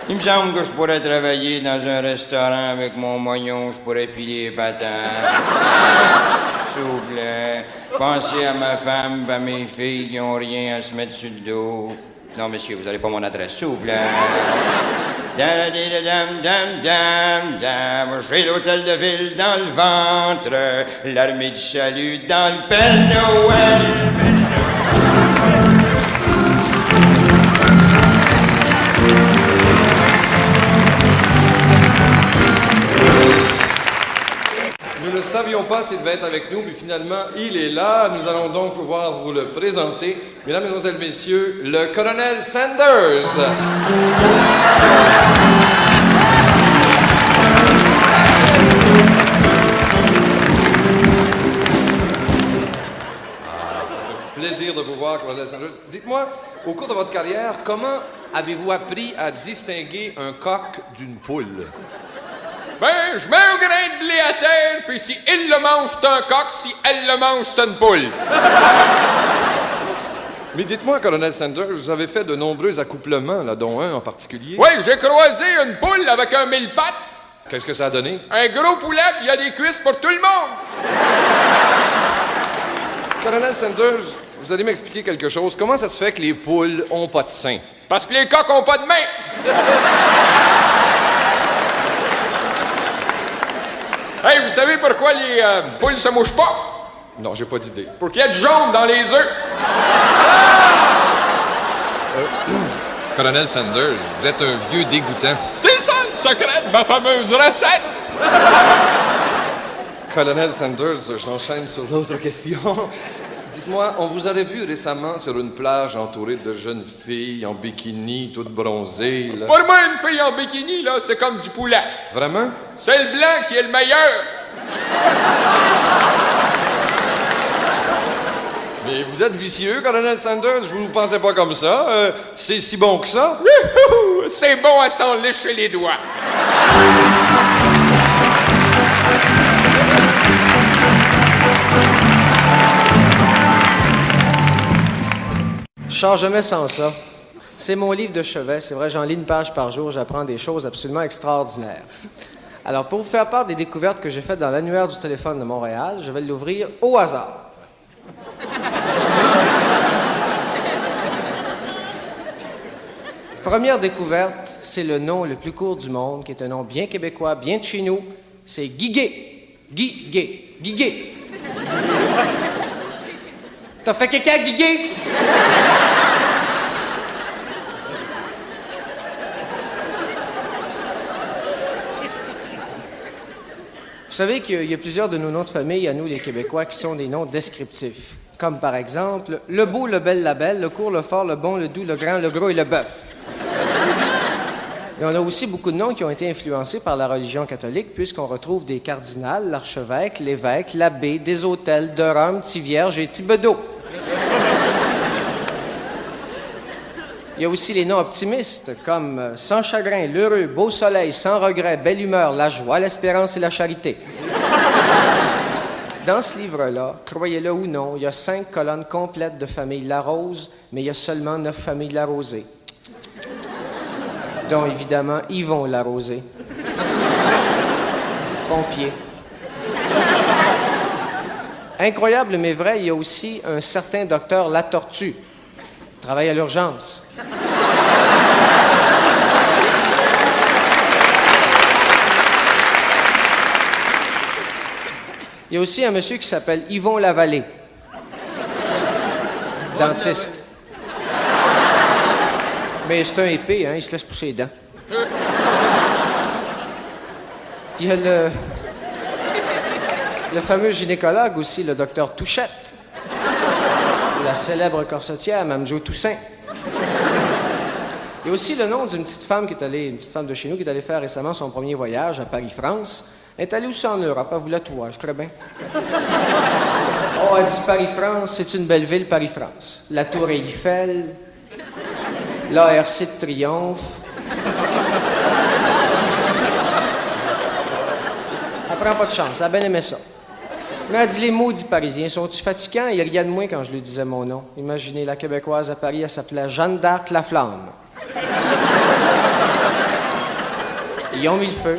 Il me semble que je pourrais travailler dans un restaurant avec mon moignon, je pourrais piler les patates. S'il vous plaît, pensez à ma femme, à mes filles qui n'ont rien à se mettre sur le dos. Non, monsieur, vous n'avez pas mon adresse, s'il vous plaît. J'ai l'hôtel de ville dans le ventre, l'armée du salut dans le Père Noël. Nous ne savions pas s'il devait être avec nous, puis finalement, il est là. Nous allons donc pouvoir vous le présenter. Mesdames, Mesdemoiselles, Messieurs, le colonel Sanders. plaisir de vous voir, Colonel Sanders. Dites-moi, au cours de votre carrière, comment avez-vous appris à distinguer un coq d'une poule? Ben, je mets un grain de blé à terre, puis si il le mange, c'est un coq, si elle le mange, c'est une poule. Mais dites-moi, Colonel Sanders, vous avez fait de nombreux accouplements, là, dont un en particulier. Oui, j'ai croisé une poule avec un mille pattes, Qu'est-ce que ça a donné? un gros poulet, puis il y a des cuisses pour tout le monde. Colonel Sanders, vous allez m'expliquer quelque chose. Comment ça se fait que les poules ont pas de seins? C'est parce que les coqs ont pas de main. Hey, vous savez pourquoi les poules se mouchent pas? Non, j'ai pas d'idée. Pour qu'il y ait du jaune dans les œufs. Colonel Sanders, vous êtes un vieux dégoûtant. C'est ça le secret de ma fameuse recette. Colonel Sanders, j'enchaîne sur l'autre question. Dites-moi, on vous aurait vu récemment sur une plage entourée de jeunes filles en bikini, toutes bronzées, là. Pour moi, une fille en bikini, là, c'est comme du poulet. Vraiment? C'est le blanc qui est le meilleur. Mais vous êtes vicieux, Colonel Sanders, vous ne pensez pas comme ça. C'est si bon que ça? Wouhou! C'est bon à s'en lécher les doigts. Je sors jamais sans ça. C'est mon livre de chevet. C'est vrai, j'en lis une page par jour. J'apprends des choses absolument extraordinaires. Alors, pour vous faire part des découvertes que j'ai faites dans l'annuaire du téléphone de Montréal, je vais l'ouvrir au hasard. Première découverte, c'est le nom le plus court du monde, qui est un nom bien québécois, bien de chez nous. C'est Guigué. Guigué. Guigué. T'as fait caca, Guigué? Vous savez qu'il y a plusieurs de nos noms de famille, à nous les Québécois, qui sont des noms descriptifs. Comme par exemple, le beau, le bel, la belle, le court, le fort, le bon, le doux, le grand, le gros et le bœuf. Et on a aussi beaucoup de noms qui ont été influencés par la religion catholique, puisqu'on retrouve des cardinals, l'archevêque, l'évêque, l'abbé, des autels, de Rome, Tivierge et Thibodeau. Il y a aussi les noms optimistes, comme Sans chagrin, l'heureux, beau soleil, sans regret, belle humeur, la joie, l'espérance et la charité. Dans ce livre-là, croyez-le ou non, il y a 5 colonnes complètes de famille Larose, mais il y a seulement 9 familles Larosé. Dont, évidemment, Yvon Larosé. Pompier. Incroyable mais vrai, il y a aussi un certain docteur Latortue. Travaille à l'urgence. Il y a aussi un monsieur qui s'appelle Yvon Lavallée. Dentiste. Mais c'est un épée, hein, il se laisse pousser les dents. Il y a le fameux gynécologue aussi, le docteur Touchette. La célèbre corsetière, Mme Jo Toussaint. Il y a aussi le nom d'une petite femme une petite femme de chez nous qui est allée faire récemment son premier voyage à Paris-France. Elle est allée aussi en Europe, elle voulait tout voir, très bien. Oh, elle dit Paris-France, c'est une belle ville, Paris-France. La tour Eiffel, l'ARC de Triomphe. Elle prend pas de chance, elle a bien aimé ça. Mais elle dit, les maudits Parisiens, sont-ils fatigants? Il riait de moi quand je lui disais mon nom. Imaginez, la Québécoise à Paris, elle s'appelait Jeanne d'Arc La Flamme. Ils ont mis le feu.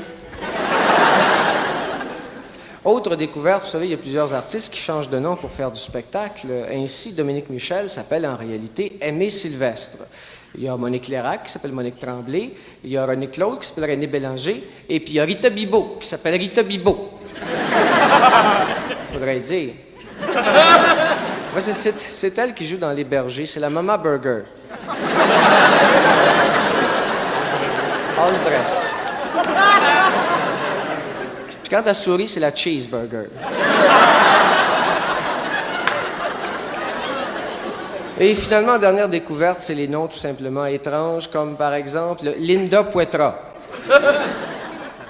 Autre découverte, vous savez, il y a plusieurs artistes qui changent de nom pour faire du spectacle. Ainsi, Dominique Michel s'appelle en réalité Aimé Sylvestre. Il y a Monique Lérac qui s'appelle Monique Tremblay. Il y a René Claude qui s'appelle René Bélanger. Et puis il y a Rita Bibot qui s'appelle Rita Bibot. Faudrait dire. Ouais, c'est elle qui joue dans Les Bergers. C'est la Mama Burger. All dress. Puis quand elle sourit, c'est la Cheeseburger. Et finalement, dernière découverte, c'est les noms tout simplement étranges, comme par exemple Linda Poitras.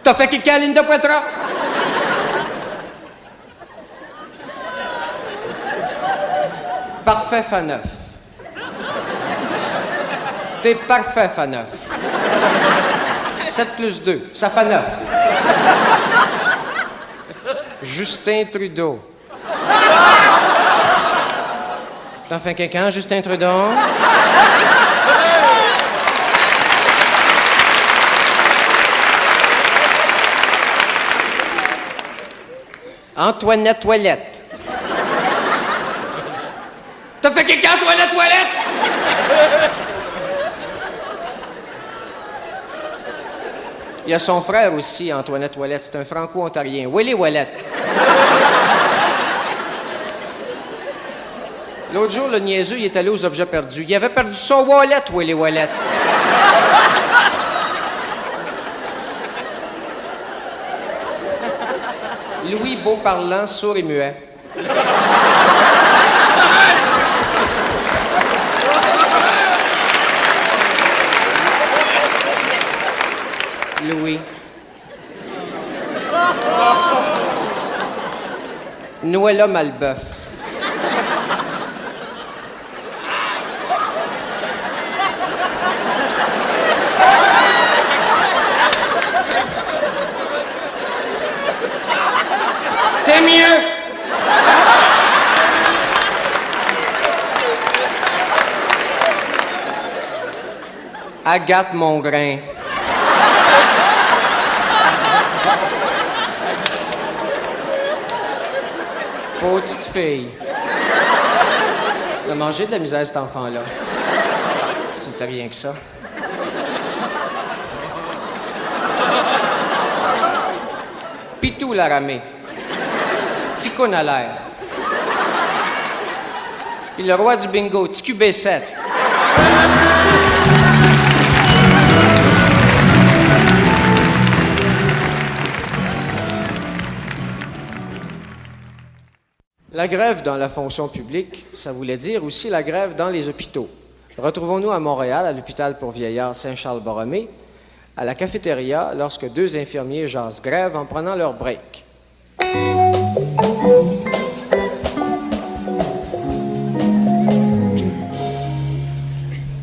T'as fait caca, Linda Poitras? parfait Faneuf. T'es parfait Faneuf. 7 plus 2, ça fait 9. Justin Trudeau. T'en fais quelqu'un, Justin Trudeau? Antoinette Toilette. T'as fait quelqu'un, Antoinette Toilette? Il y a son frère aussi, Antoinette Toilette. C'est un franco-ontarien. Willy Ouellette. L'autre jour, le niaiseux, il est allé aux objets perdus. Il avait perdu son wallet, Willy Ouellette. Louis Beauparlant, sourd et muet. Louis. Noëlla Malbeuf. T'es mieux. Agathe Mongrain. Petite fille. Il a mangé de la misère, cet enfant-là. C'était rien que ça. Pitou Laramé. Ticoun à l'air. Puis le roi du bingo, TQB7. La grève dans la fonction publique, ça voulait dire aussi la grève dans les hôpitaux. Retrouvons-nous à Montréal, à l'hôpital pour vieillards Saint-Charles-Borromée, à la cafétéria, lorsque 2 infirmiers jasent grève en prenant leur break.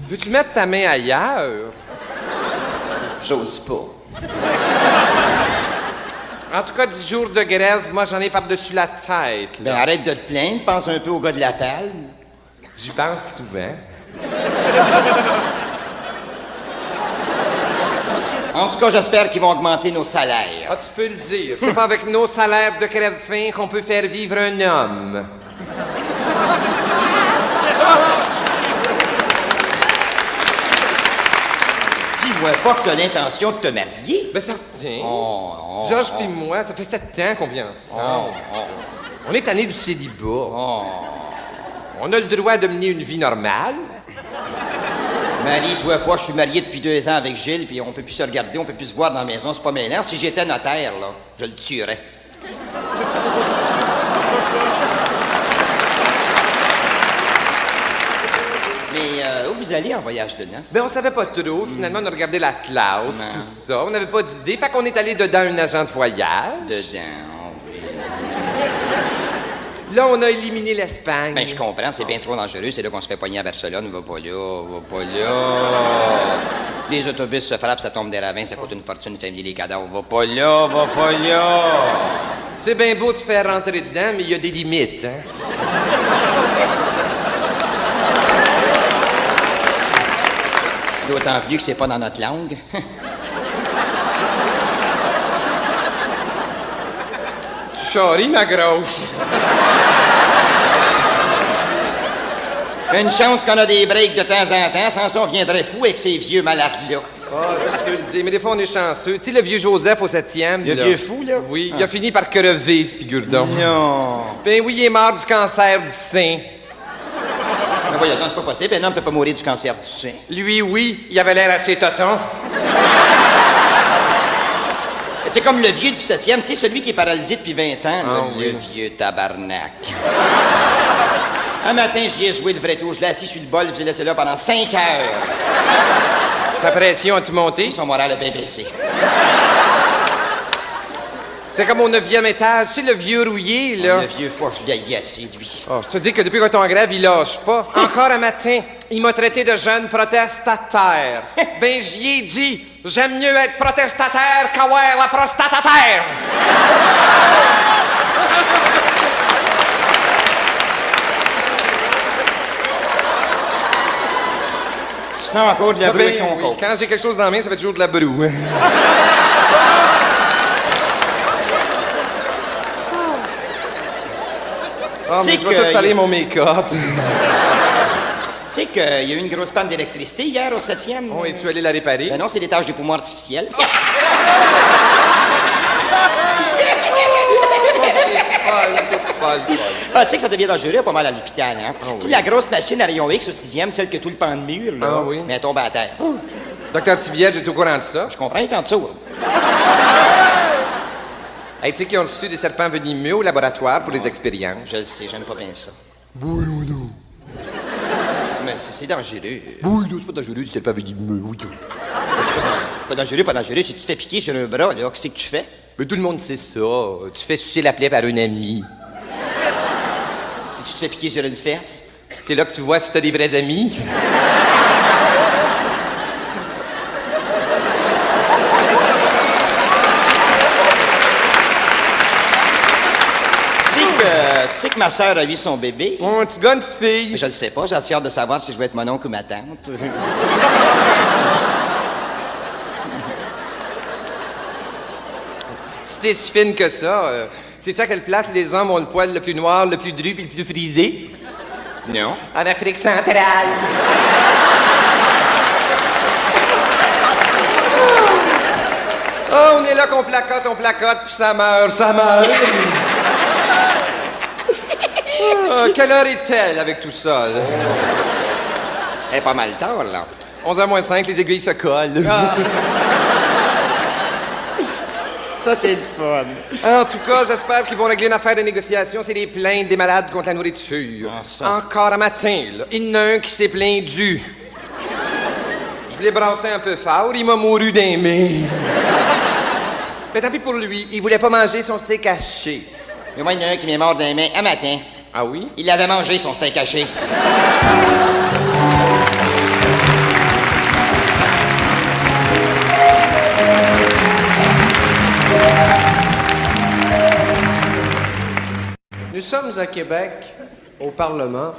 Veux-tu mettre ta main ailleurs? J'ose pas. En tout cas, 10 jours de grève, moi, j'en ai par-dessus la tête. Ben, arrête de te plaindre, pense un peu au gars de la palme. J'y pense souvent. En tout cas, j'espère qu'ils vont augmenter nos salaires. Ah, tu peux le dire. C'est pas avec nos salaires de crève-faim qu'on peut faire vivre un homme. Dis-moi pas que t'as l'intention de te marier. Ben, certain. Josh pis moi, ça fait 7 ans qu'on vit ensemble. On est tanné du célibat. On a le droit de mener une vie normale. Marie-toi pas, je suis marié depuis 2 ans avec Gilles, puis on peut plus se regarder, on peut plus se voir dans la maison, c'est pas mêlant. Si j'étais notaire, là, je le tuerais. Mais où vous allez en voyage de noces? Ben, on savait pas trop. Finalement, on a regardé la classe, tout ça. On n'avait pas d'idée. Fait qu'on est allé dedans un agent de voyage. Dedans, oui. Là, on a éliminé l'Espagne. Ben, je comprends, c'est bien trop dangereux. C'est là qu'on se fait pogner à Barcelone. On va pas là, on va pas là. Les autobus se frappent, ça tombe des ravins, ça coûte une fortune, famille les cadavres. On va pas là, on va pas là. C'est bien beau de se faire rentrer dedans, mais il y a des limites, hein. D'autant plus que c'est pas dans notre langue. Tu charries, ma grosse. Une chance qu'on a des breaks de temps en temps, sans ça on viendrait fou avec ces vieux malades-là. Tu peux le dire, mais des fois on est chanceux. Tu sais, le vieux Joseph au 7e. Le vieux fou, là? Oui, il a fini par crever, figure donc. Non. Ben oui, il est mort du cancer du sein. Mais voyons, non, c'est pas possible. Un homme peut pas mourir du cancer du sein. Lui, oui, il avait l'air assez toton. C'est comme le vieux du 7e, tu sais, celui qui est paralysé depuis 20 ans. Ah, Le oui. vieux tabarnak. Un matin, j'y ai joué le vrai tour. Je l'ai assis sur le bol, je l'ai laissé là pendant 5 heures. Sa pression a-tu monté? Son moral a bien baissé. C'est comme au 9e étage. C'est le vieux rouillé, là. Le vieux foie, je l'ai assez, lui. Oh, je te dis que depuis qu'on est en grève, il lâche pas. Encore un matin, il m'a traité de jeune protestataire. Ben, j'y ai dit, j'aime mieux être protestataire qu'avoir la prostate à terre. Tu fais encore de la bruit avec ton oui. corps. Quand j'ai quelque chose dans la main, ça fait toujours de la broue. Ah, mais C'est je vais que tout saler il- mon make-up. Tu sais qu'il y a eu une grosse panne d'électricité hier au 7e? Bon, es-tu allé la réparer? Ben non, c'est des tâches des poumons artificiels. Ah, tu sais que ça devient dangereux pas mal à l'hôpital, hein? Tu sais, la grosse machine à rayon X au 6e, celle qui a tout le pan de mur, là, Ah oui. mais elle tombe à terre. Docteur Tiviette, j'étais au courant de ça. Je comprends, il est en dessous. Hey, tu sais qu'ils ont reçu des serpents venimeux au laboratoire pour des expériences. Je le sais, j'aime pas bien ça. Oui, non, non. Mais c'est dangereux. Oui, non, c'est pas dangereux, c'est pas venimeux, oui. Pas dangereux, pas dangereux. Si tu te fais piquer sur un bras, là, qu'est-ce que tu fais? Mais tout le monde sait ça. Tu fais sucer la plaie par un ami. Si tu te fais piquer sur une fesse? C'est là que tu vois si t'as des vrais amis. Tu sais que ma sœur a eu son bébé? Oh, tu gagnes, petite fille. Je le sais pas, j'ai assez hâte de savoir si je vais être mon oncle ou ma tante. Si t'es si fine que ça, sais-tu à quelle place les hommes ont le poil le plus noir, le plus dru et le plus frisé? Non. En Afrique centrale. Oh, on est là qu'on placote, puis ça meurt, ça meurt. Ah, quelle heure est-elle avec tout ça, là? Elle est pas mal tard, là. 11h moins 5, les aiguilles se collent. Ça, c'est le fun. En tout cas, j'espère qu'ils vont régler une affaire de négociation. C'est des plaintes des malades contre la nourriture. Ah, ça. Encore un matin, là. Il y en a un qui s'est plaint du. Je l'ai brassé un peu fort, il m'a mouru d'un mains. Mais tant pis pour lui, il voulait pas manger son steak haché. Mais moi, il y en a un qui m'est mort d'un main un matin. Ah oui? Il avait mangé son steak haché. Nous sommes à Québec, au Parlement.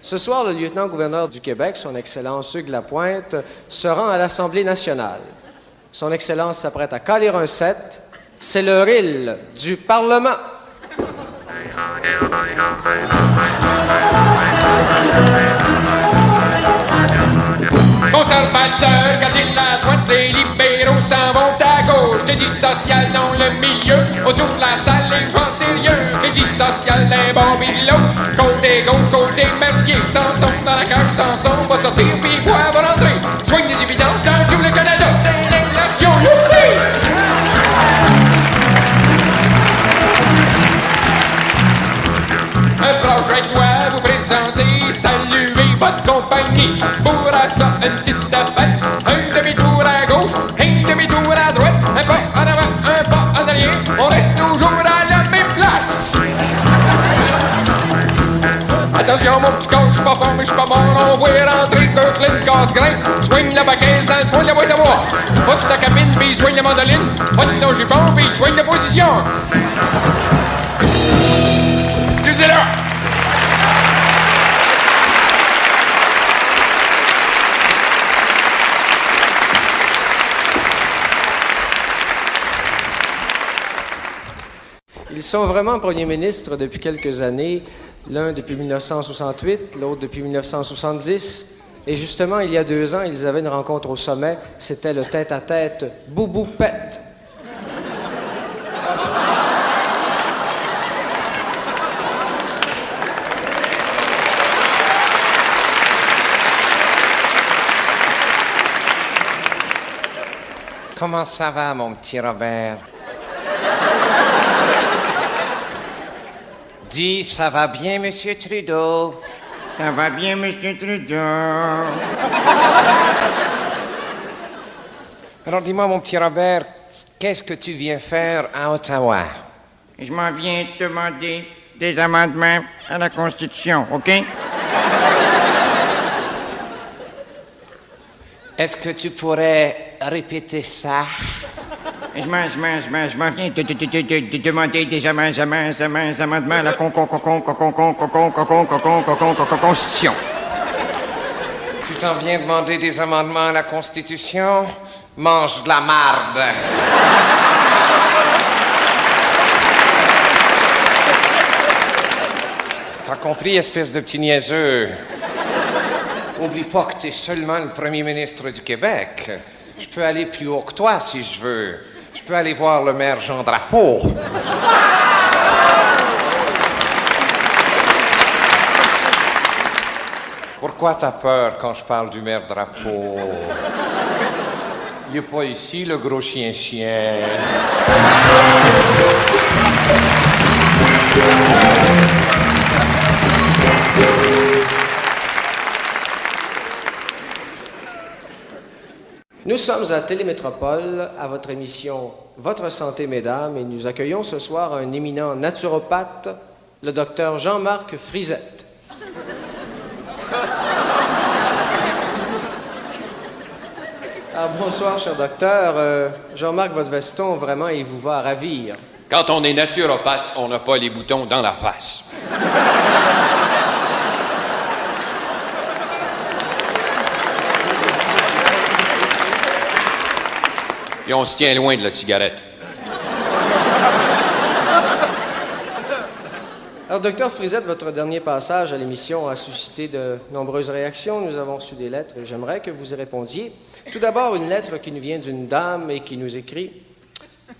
Ce soir, le lieutenant-gouverneur du Québec, son Excellence Hugues Lapointe, se rend à l'Assemblée nationale. Son Excellence s'apprête à caler un 7. C'est le ril du Parlement. Conservateur, quand il la droite, les libéraux s'en vont à gauche. Crédit social dans le milieu, autour de la salle, les gens sérieux. Crédit social d'un bon l'autre. Côté gauche, côté Mercier, Sanson dans la cage, Sanson va sortir, puis bois va rentrer. Soigne des évidents dans tout le Canada, c'est l'inflation. Youpi! Un projet de loi vous présenter, saluez votre compagnie. Bourassa, une petite tapette, un demi-tour à gauche, un demi-tour à droite, un pas en avant, un pas en arrière, on reste toujours à la même place. Attention mon petit corps, j'suis pas fort mais j'suis pas mort, on voit rentrer Kirkland casse-grain, soigne la baguette dans le fond de la boîte à bois, pote la cabine puis soigne la mandoline, pote ton jupon puis soigne la position. Excusez-le! Ils sont vraiment premiers ministres depuis quelques années, l'un depuis 1968, l'autre depuis 1970. Et justement, il y a 2 ans, ils avaient une rencontre au sommet. C'était le tête-à-tête Boubou-Pette. Comment ça va, mon petit Robert? Dis, ça va bien, Monsieur Trudeau? Ça va bien, Monsieur Trudeau? Alors dis-moi, mon petit Robert, qu'est-ce que tu viens faire à Ottawa? Je m'en viens demander des amendements à la Constitution, OK? Est-ce que tu pourrais répéter ça? Je m'en viens de demander des amendements à la Constitution. Tu t'en viens demander des amendements à la Constitution? Mange de la marde. T'as compris, espèce de petit niaiseux? Oublie pas que t'es seulement le premier ministre du Québec. Je peux aller plus haut que toi si je veux. Je peux aller voir le maire Jean Drapeau. Pourquoi t'as peur quand je parle du maire Drapeau? Il est pas ici, le gros chien-chien. Nous sommes à Télémétropole, à votre émission Votre santé, mesdames, et nous accueillons ce soir un éminent naturopathe, le docteur Jean-Marc Frisette. Bonsoir, cher docteur. Jean-Marc, votre veston, vraiment, il vous va à ravir. Quand on est naturopathe, on n'a pas les boutons dans la face. Et on se tient loin de la cigarette. Alors, docteur Frisette, votre dernier passage à l'émission a suscité de nombreuses réactions. Nous avons reçu des lettres et j'aimerais que vous y répondiez. Tout d'abord, une lettre qui nous vient d'une dame et qui nous écrit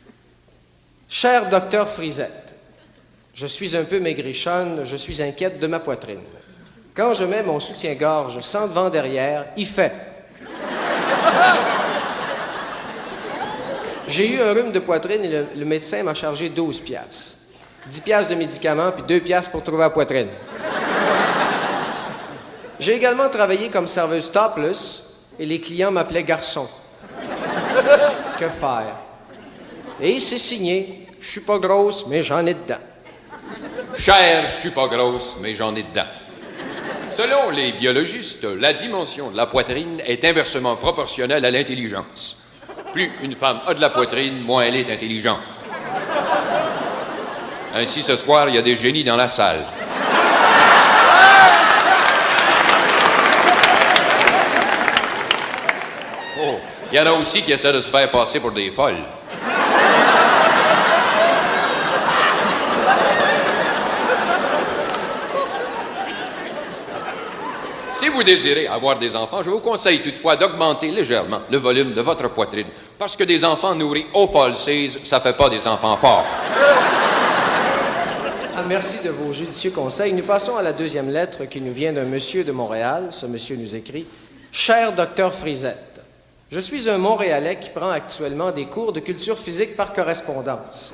« Cher docteur Frisette, je suis un peu maigrichonne, je suis inquiète de ma poitrine. Quand je mets mon soutien-gorge sans devant derrière, il fait. J'ai eu un rhume de poitrine et le médecin m'a chargé 12 piastres. 10 piastres de médicaments, puis 2 piastres pour trouver la poitrine. J'ai également travaillé comme serveuse topless et les clients m'appelaient garçon. Que faire? Et c'est signé. Je suis pas grosse, mais j'en ai dedans. Cher, je suis pas grosse, mais j'en ai dedans. Selon les biologistes, la dimension de la poitrine est inversement proportionnelle à l'intelligence. Plus une femme a de la poitrine, moins elle est intelligente. Ainsi, ce soir, il y a des génies dans la salle. Oh, il y en a aussi qui essaient de se faire passer pour des folles. Si vous désirez avoir des enfants, je vous conseille toutefois d'augmenter légèrement le volume de votre poitrine, parce que des enfants nourris aux falsies, ça fait pas des enfants forts. Merci de vos judicieux conseils. Nous passons à la deuxième lettre qui nous vient d'un monsieur de Montréal. Ce monsieur nous écrit « Cher docteur Frisette, je suis un Montréalais qui prend actuellement des cours de culture physique par correspondance.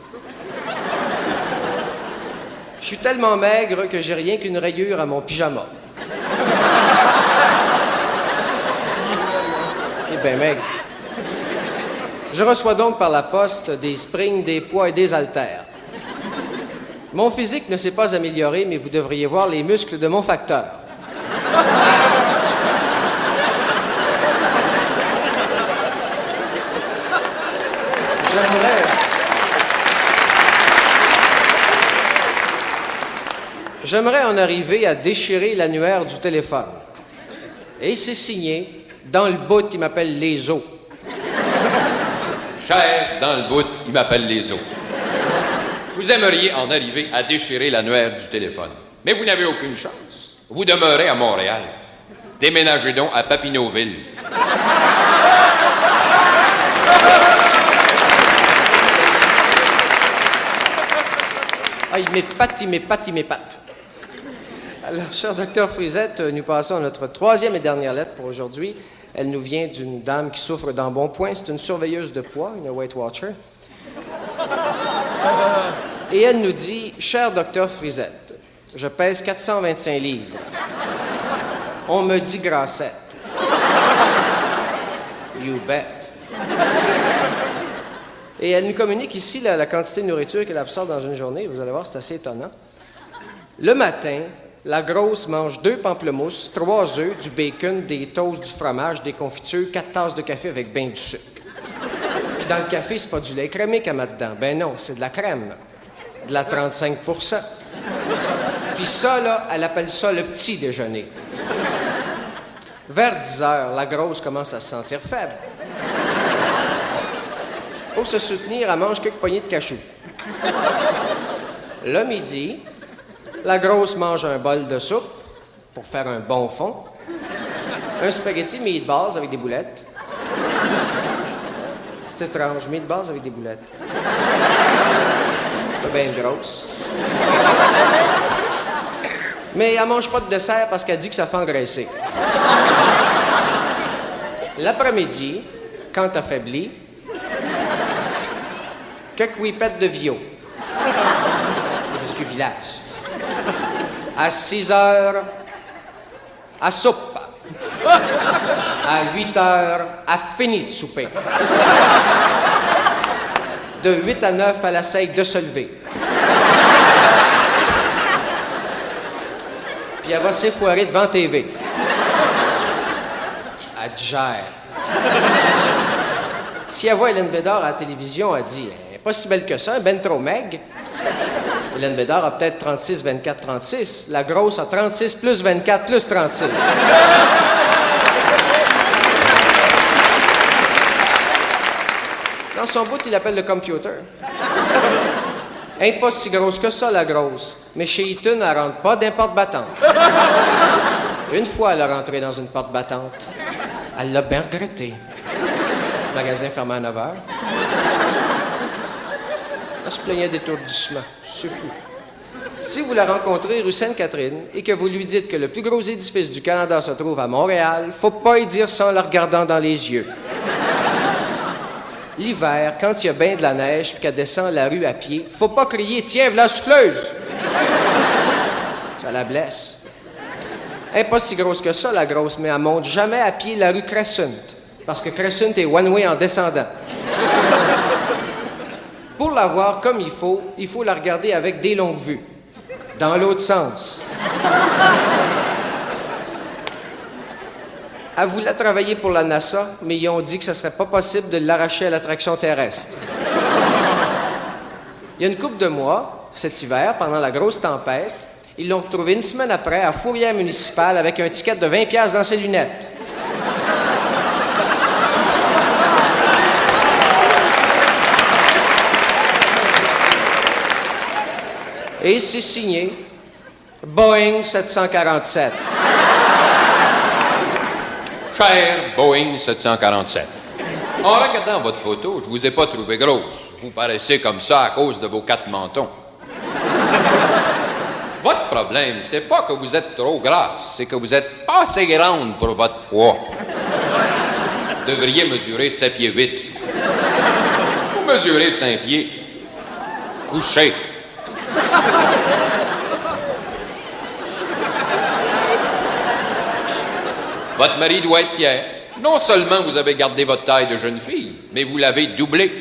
Je suis tellement maigre que j'ai rien qu'une rayure à mon pyjama. Eh bien, maigre. Je reçois donc par la poste des springs, des poids et des haltères. Mon physique ne s'est pas amélioré, mais vous devriez voir les muscles de mon facteur. J'aimerais en arriver à déchirer l'annuaire du téléphone. Et c'est signé, dans le bout, il m'appelle les os. Cher, dans le bout, il m'appelle les os. Vous aimeriez en arriver à déchirer l'annuaire du téléphone. Mais vous n'avez aucune chance. Vous demeurez à Montréal. Déménagez donc à Papineauville. Ah, il m'épate. Alors, cher docteur Frisette, nous passons à notre troisième et dernière lettre pour aujourd'hui. Elle nous vient d'une dame qui souffre d'embonpoint. C'est une surveilleuse de poids, une Weight Watcher. Et elle nous dit « Cher docteur Frisette, je pèse 425 livres. On me dit grassette. You bet. Et elle nous communique ici la quantité de nourriture qu'elle absorbe dans une journée. Vous allez voir, c'est assez étonnant. Le matin, la grosse mange 2 pamplemousses, 3 œufs, du bacon, des toasts, du fromage, des confitures, 4 tasses de café avec ben du sucre. Puis dans le café, c'est pas du lait crémé qu'elle met dedans. Ben non, c'est de la crème. De la 35 %. Puis ça, là, elle appelle ça le petit déjeuner. Vers 10 heures, la grosse commence à se sentir faible. Pour se soutenir, elle mange quelques poignées de cachou. Le midi, la grosse mange un bol de soupe pour faire un bon fond, un spaghetti meatballs avec des boulettes. C'est étrange, meatballs avec des boulettes. Pas bien grosse. Mais elle mange pas de dessert parce qu'elle dit que ça fait engraisser. L'après-midi, quand affaiblie, quelques whippets de Vio. Des biscuits village. À 6 heures, à soupe. À 8 heures, à fini de souper. De 8 à 9, elle essaye de se lever. Puis elle va s'effoirer devant TV. Elle digère. Si elle voit Hélène Bédard à la télévision, elle dit « Pas si belle que ça, ben trop maigre. » Hélène Bédard a peut-être 36, 24, 36. La grosse a 36 plus 24 plus 36. Dans son bout, il appelle le computer. Elle n'est pas si grosse que ça, la grosse. Mais chez Eaton, elle rentre pas d'un porte-battante. Une fois, elle est rentrée dans une porte-battante. Elle l'a bien regretté. Le magasin fermé à 9 heures. Elle se plaignait d'étourdissement. C'est fou. Si vous la rencontrez rue Sainte-Catherine et que vous lui dites que le plus gros édifice du Canada se trouve à Montréal, faut pas y dire ça en la regardant dans les yeux. L'hiver, quand il y a bien de la neige puis qu'elle descend la rue à pied, faut pas crier « Tiens, v'là la souffleuse! » Ça la blesse. Elle n'est pas si grosse que ça, la grosse, mais elle monte jamais à pied la rue Crescent, parce que Crescent est one-way en descendant. Pour la voir comme il faut la regarder avec des longues vues, dans l'autre sens. Elle voulait travailler pour la NASA, mais ils ont dit que ce serait pas possible de l'arracher à l'attraction terrestre. Il y a une couple de mois, cet hiver, pendant la grosse tempête, ils l'ont retrouvée une semaine après à Fourrière municipale avec un ticket de 20$ dans ses lunettes. Et c'est signé Boeing 747. Cher Boeing 747, en regardant votre photo, je vous ai pas trouvé grosse. Vous paraissez comme ça à cause de vos 4 mentons. Votre problème, c'est pas que vous êtes trop grasse, c'est que vous êtes pas assez grande pour votre poids. Vous devriez mesurer 7 pieds 8. Vous mesurez 5 pieds. Couché. Votre mari doit être fier. Non seulement vous avez gardé votre taille de jeune fille, mais vous l'avez doublée.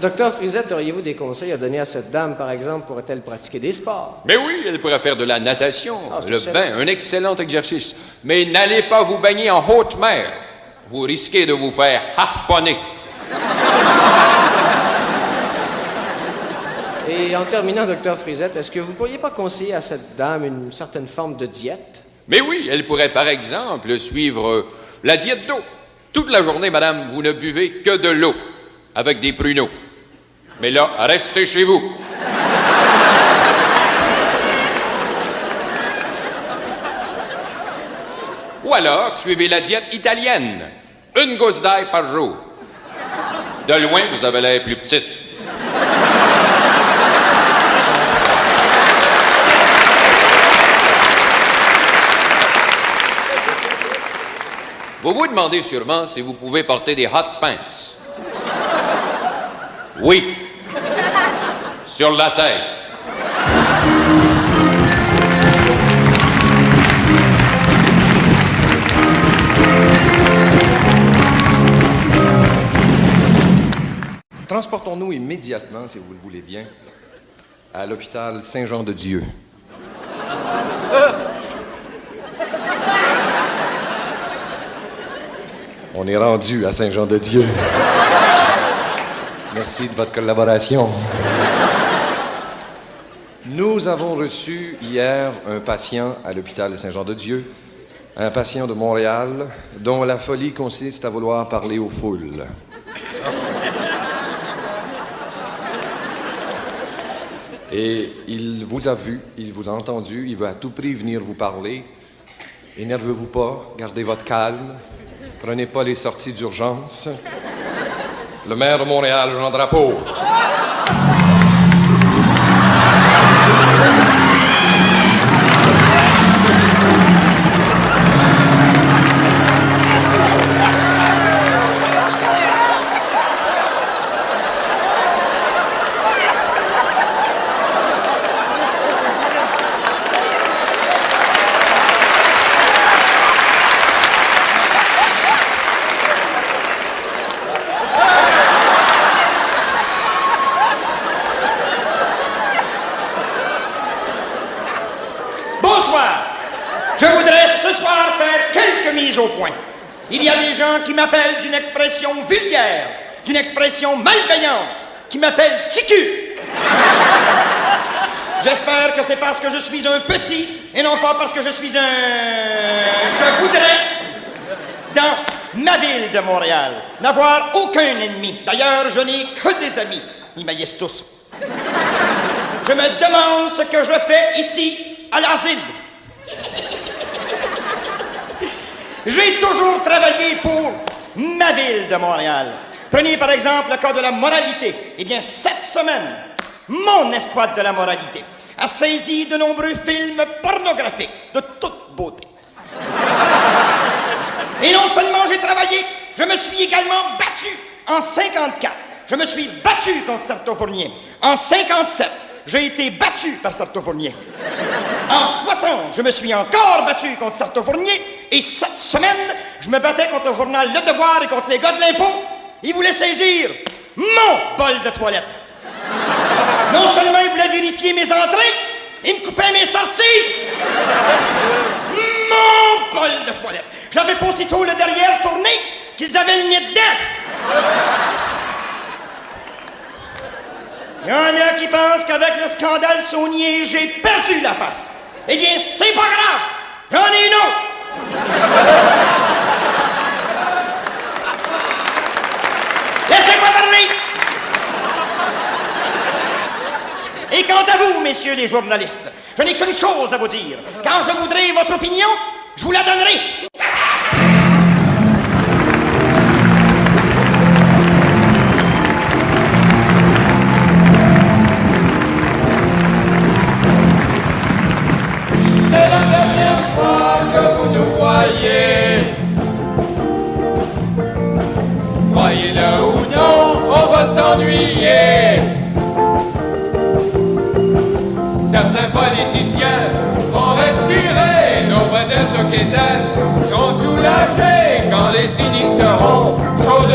Docteur Frisette, auriez-vous des conseils à donner à cette dame, par exemple, pourrait-elle pratiquer des sports? Mais oui, elle pourrait faire de la natation, c'est le excellent. bain, un excellent exercice. Mais n'allez pas vous baigner en haute mer. Vous risquez de vous faire harponner. Et en terminant, docteur Frisette, est-ce que vous ne pourriez pas conseiller à cette dame une certaine forme de diète? Mais oui, elle pourrait par exemple suivre la diète d'eau. Toute la journée, madame, vous ne buvez que de l'eau, avec des pruneaux. Mais là, restez chez vous. Ou alors, suivez la diète italienne. Une gousse d'ail par jour. De loin, vous avez l'air plus petite. Vous vous demandez sûrement si vous pouvez porter des hot pants. Oui. Sur la tête. Transportons-nous immédiatement, si vous le voulez bien, à l'hôpital Saint-Jean-de-Dieu. On est rendu à Saint-Jean-de-Dieu. Merci de votre collaboration. Nous avons reçu hier un patient à l'hôpital Saint-Jean-de-Dieu, un patient de Montréal dont la folie consiste à vouloir parler aux foules. Et il vous a vu, il vous a entendu, il veut à tout prix venir vous parler. Énervez-vous pas, gardez votre calme, prenez pas les sorties d'urgence. Le maire de Montréal, Jean Drapeau. Je voudrais ce soir faire quelques mises au point. Il y a des gens qui m'appellent d'une expression vulgaire, d'une expression malveillante, qui m'appellent ticu. J'espère que c'est parce que je suis un petit et non pas parce que je suis Je voudrais, dans ma ville de Montréal, n'avoir aucun ennemi. D'ailleurs, je n'ai que des amis. Ils m'haïssent tous. Je me demande ce que je fais ici, à l'asile. J'ai toujours travaillé pour ma ville de Montréal. Prenez par exemple le cas de la moralité. Eh bien, cette semaine, mon escouade de la moralité a saisi de nombreux films pornographiques de toute beauté. Et non seulement j'ai travaillé, je me suis également battu en 54. Je me suis battu contre Sarto Fournier. En 57, j'ai été battu par Sarto Fournier. En 60, je me suis encore battu contre Sarto Fournier. Et cette semaine, je me battais contre le journal Le Devoir et contre les gars de l'impôt. Ils voulaient saisir mon bol de toilette. Non seulement ils voulaient vérifier mes entrées, ils me coupaient mes sorties. Mon bol de toilette. J'avais pas aussitôt le derrière tourné qu'ils avaient le nez dedans. Il y en a qui pensent qu'avec le scandale Saunier, j'ai perdu la face. Eh bien, c'est pas grave. J'en ai une autre. Laissez-moi parler. Et quant à vous, messieurs les journalistes, je n'ai qu'une chose à vous dire. Quand je voudrai votre opinion, je vous la donnerai. C'est la dernière fois que vous nous voyez. Croyez-le ou non, on va s'ennuyer. Certains politiciens vont respirer. Nos vedettes quétaines sont soulagées quand les cyniques seront chose